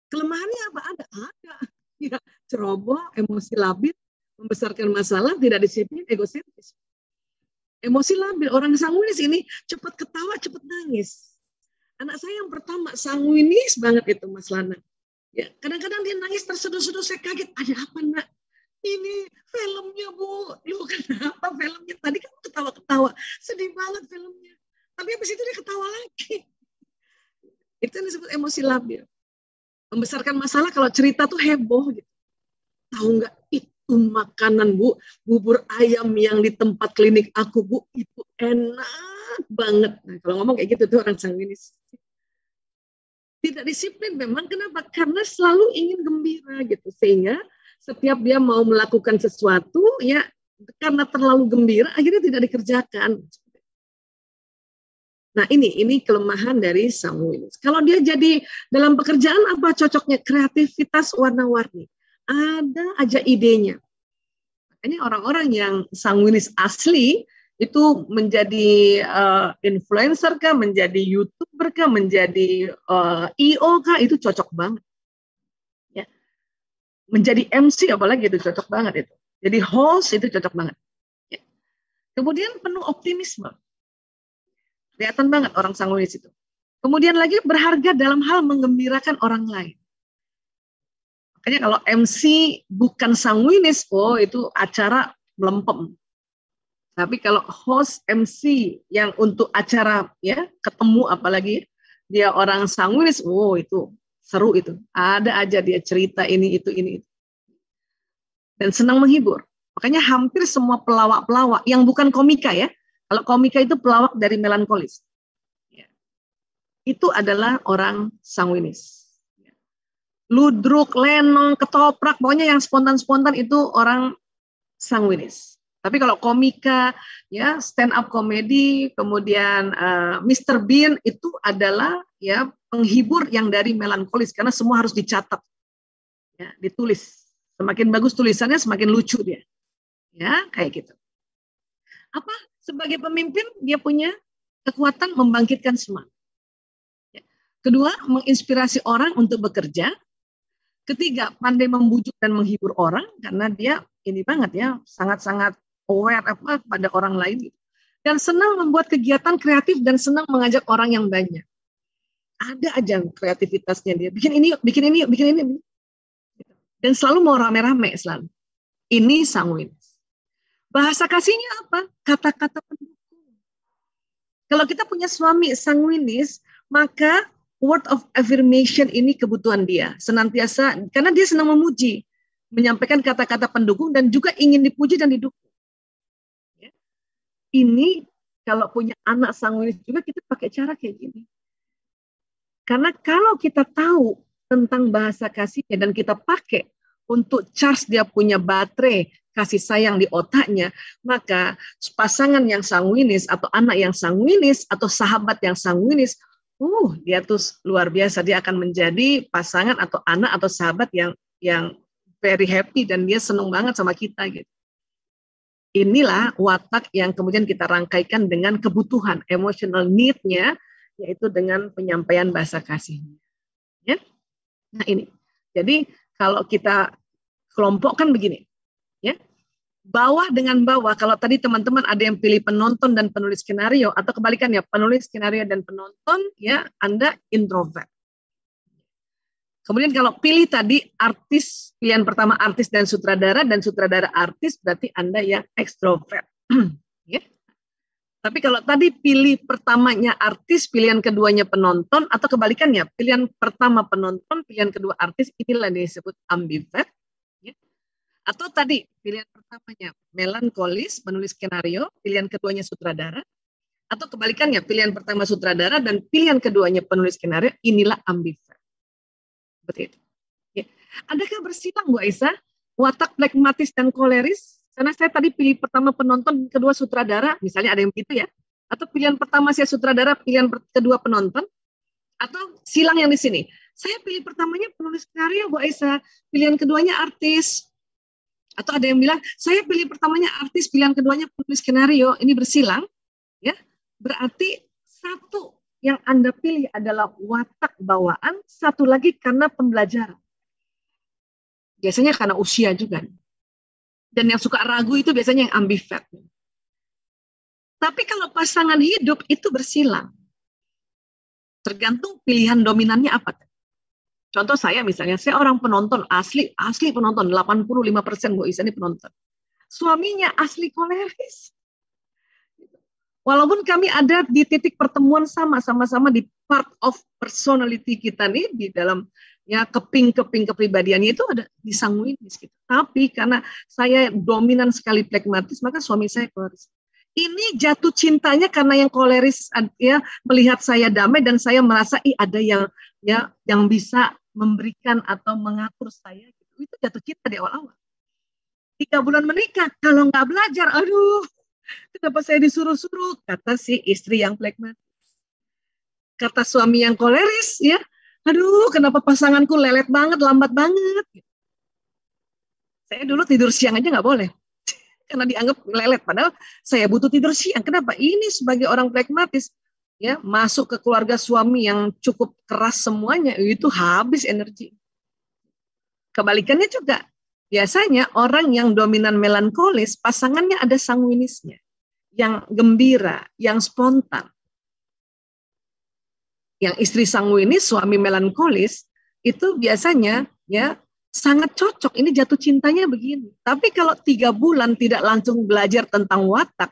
Speaker 1: Kelemahannya apa? Ada. Ya, ceroboh, emosi labil, membesarkan masalah, tidak disiplin, egosentris. Emosi labil, orang sanguinis ini cepat ketawa, cepat nangis. Anak saya yang pertama sanguinis banget itu, Mas Lana. Ya, kadang-kadang dia nangis terseduh-seduh, saya kaget, ada apa, Nak? Ini filmnya, Bu. Lu kenapa filmnya? Tadi kan ketawa-ketawa. Sedih banget filmnya. Tapi habis itu dia ketawa lagi. Itu yang disebut emosi labil. Membesarkan masalah, kalau cerita tuh heboh gitu. Tahu nggak, itu makanan, Bu, bubur ayam yang di tempat klinik aku, Bu, itu enak banget. Nah, kalau ngomong kayak gitu tuh orang sanguinis. Tidak disiplin memang, kenapa? Karena selalu ingin gembira gitu, sehingga setiap dia mau melakukan sesuatu, ya, karena terlalu gembira akhirnya tidak dikerjakan. Nah, ini kelemahan dari sanguinis. Kalau dia jadi dalam pekerjaan apa cocoknya? Kreativitas warna-warni. Ada aja idenya. Ini orang-orang yang sanguinis asli itu menjadi influencer kah, menjadi YouTuber kah, menjadi IO kah, itu cocok banget. Ya. Menjadi MC apalagi itu cocok banget itu. Jadi host itu cocok banget. Ya. Kemudian penuh optimisme. Kelihatan banget orang sanguinis itu. Kemudian lagi berharga dalam hal menggembirakan orang lain. Makanya kalau MC bukan sanguinis, oh itu acara melempem. Tapi kalau host MC yang untuk acara, ya, ketemu apalagi dia orang sanguinis, oh itu seru itu. Ada aja dia cerita ini itu. Dan senang menghibur. Makanya hampir semua pelawak-pelawak yang bukan komika, ya. Kalau komika itu pelawak dari melankolis. Ya. Itu adalah orang sanguinis. Ya. Ludruk, lenong, ketoprak, pokoknya yang spontan-spontan itu orang sanguinis. Tapi kalau komika, ya, stand up comedy, kemudian Mr. Bean itu adalah, ya, penghibur yang dari melankolis karena semua harus dicatat, ya, ditulis. Semakin bagus tulisannya, semakin lucu dia. Ya, kayak gitu. Apa? Sebagai pemimpin, dia punya kekuatan membangkitkan semangat. Ya. Kedua, menginspirasi orang untuk bekerja. Ketiga, pandai membujuk dan menghibur orang, karena dia ini banget, ya, sangat-sangat aware pada orang lain. Dan senang membuat kegiatan kreatif dan senang mengajak orang yang banyak. Ada aja kreativitasnya dia. Bikin ini yuk, bikin ini yuk, bikin ini. Dan selalu mau rame-rame selalu. Ini sanguinis. Bahasa kasihnya apa? Kata-kata pendukung. Kalau kita punya suami sanguinis, maka word of affirmation ini kebutuhan dia. Senantiasa, karena dia senang memuji, menyampaikan kata-kata pendukung dan juga ingin dipuji dan didukung. Ya. Ini kalau punya anak sanguinis juga kita pakai cara kayak gini. Karena kalau kita tahu tentang bahasa kasihnya dan kita pakai untuk charge dia punya baterai kasih sayang di otaknya, maka pasangan yang sanguinis atau anak yang sanguinis atau sahabat yang sanguinis Dia tuh luar biasa. Dia akan menjadi pasangan atau anak atau sahabat yang very happy dan dia seneng banget sama kita gitu. Inilah watak yang kemudian kita rangkaikan dengan kebutuhan emotional need-nya, yaitu dengan penyampaian bahasa kasihnya. Ya? Nah ini, jadi kalau kita kelompokkan begini, ya, bawah dengan bawah. Kalau tadi teman-teman ada yang pilih penonton dan penulis skenario, atau kebalikannya penulis skenario dan penonton, ya Anda introvert. Kemudian kalau pilih tadi artis, pilihan pertama artis dan sutradara artis, berarti Anda yang ekstrovert. Ya. Tapi kalau tadi pilih pertamanya artis, pilihan keduanya penonton, atau kebalikannya, pilihan pertama penonton, pilihan kedua artis, inilah yang disebut ambivert. Ya. Atau tadi pilihan pertamanya melankolis, menulis skenario, pilihan keduanya sutradara, atau kebalikannya, pilihan pertama sutradara dan pilihan keduanya penulis skenario, inilah ambivert. Seperti itu. Ya. Adakah bersilang Bu Aisyah watak pragmatis dan koleris? Karena saya tadi pilih pertama penonton, kedua sutradara, misalnya ada yang begitu ya. Atau pilihan pertama saya sutradara, pilihan kedua penonton. Atau silang yang di sini. Saya pilih pertamanya penulis skenario Bu Aisyah, pilihan keduanya artis. Atau ada yang bilang, saya pilih pertamanya artis, pilihan keduanya penulis skenario. Ini bersilang, ya. Berarti satu yang Anda pilih adalah watak bawaan, satu lagi karena pembelajaran. Biasanya karena usia juga. Dan yang suka ragu itu biasanya yang ambivert. Tapi kalau pasangan hidup itu bersilang. Tergantung pilihan dominannya apa. Contoh saya misalnya, saya orang penonton, asli penonton, 85% Bu Isa ini penonton. Suaminya asli koleris. Walaupun kami ada di titik pertemuan sama-sama di part of personality kita nih, di dalam ya keping-keping kepribadiannya itu ada di sanguinis gitu. Tapi karena saya dominan sekali pragmatis, maka suami saya koleris. Ini jatuh cintanya karena yang koleris ya melihat saya damai dan saya merasa ada yang bisa memberikan atau mengatur saya gitu. Itu jatuh cinta di awal-awal. 3 bulan menikah, kalau nggak belajar, aduh, kenapa saya disuruh-suruh? Kata si istri yang pragmatis. Kata suami yang koleris, ya, aduh, kenapa pasanganku lelet banget, lambat banget. Saya dulu tidur siang aja nggak boleh, karena dianggap lelet. Padahal saya butuh tidur siang. Kenapa? Ini sebagai orang pragmatis, ya, masuk ke keluarga suami yang cukup keras semuanya, itu habis energi. Kebalikannya juga. Biasanya orang yang dominan melankolis, pasangannya ada sanguinisnya, yang gembira, yang spontan. Yang istri sanguinis, suami melankolis, itu biasanya ya sangat cocok. Ini jatuh cintanya begini. Tapi kalau 3 bulan tidak langsung belajar tentang watak,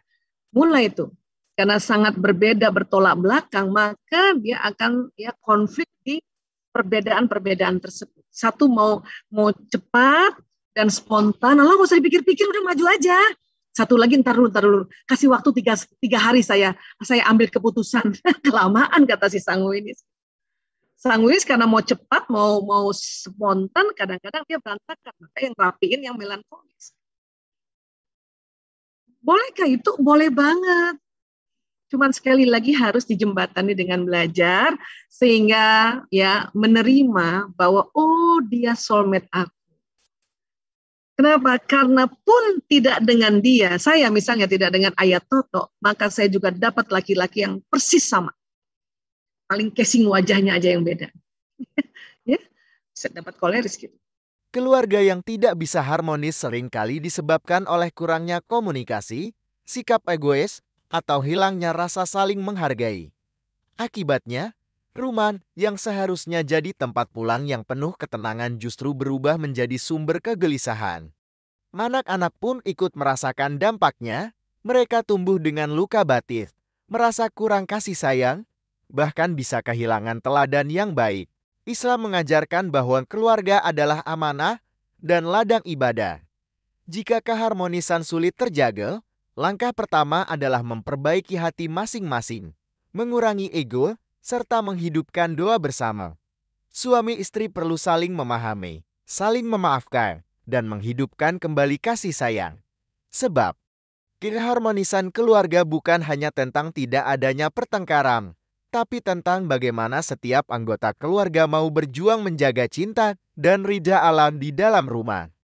Speaker 1: mulai itu. Karena sangat berbeda, bertolak belakang, maka dia akan ya konflik di perbedaan-perbedaan tersebut. Satu mau cepat, dan spontan, nggak usah dipikir-pikir, udah maju aja. Satu lagi, ntar dulu. Kasih waktu 3 hari saya ambil keputusan. Kelamaan, kata si sanguinis. Sanguinis karena mau cepat, mau spontan, kadang-kadang dia berantakan. Maka yang rapiin yang melankolis. Bolehkah itu? Boleh banget. Cuman sekali lagi harus dijembatani dengan belajar, sehingga ya menerima bahwa dia soulmate aku. Kenapa? Karena pun tidak dengan dia, saya misalnya tidak dengan Ayah Toto, maka saya juga dapat laki-laki yang persis sama. Paling casing wajahnya aja yang beda. Ya, saya dapat koleris gitu.
Speaker 3: Keluarga yang tidak bisa harmonis seringkali disebabkan oleh kurangnya komunikasi, sikap egois, atau hilangnya rasa saling menghargai. Akibatnya, rumah yang seharusnya jadi tempat pulang yang penuh ketenangan justru berubah menjadi sumber kegelisahan. Anak-anak pun ikut merasakan dampaknya. Mereka tumbuh dengan luka batin, merasa kurang kasih sayang, bahkan bisa kehilangan teladan yang baik. Islam mengajarkan bahwa keluarga adalah amanah dan ladang ibadah. Jika keharmonisan sulit terjaga, langkah pertama adalah memperbaiki hati masing-masing, mengurangi ego, serta menghidupkan doa bersama. Suami istri perlu saling memahami, saling memaafkan, dan menghidupkan kembali kasih sayang. Sebab, keharmonisan keluarga bukan hanya tentang tidak adanya pertengkaran, tapi tentang bagaimana setiap anggota keluarga mau berjuang menjaga cinta dan ridha Allah di dalam rumah.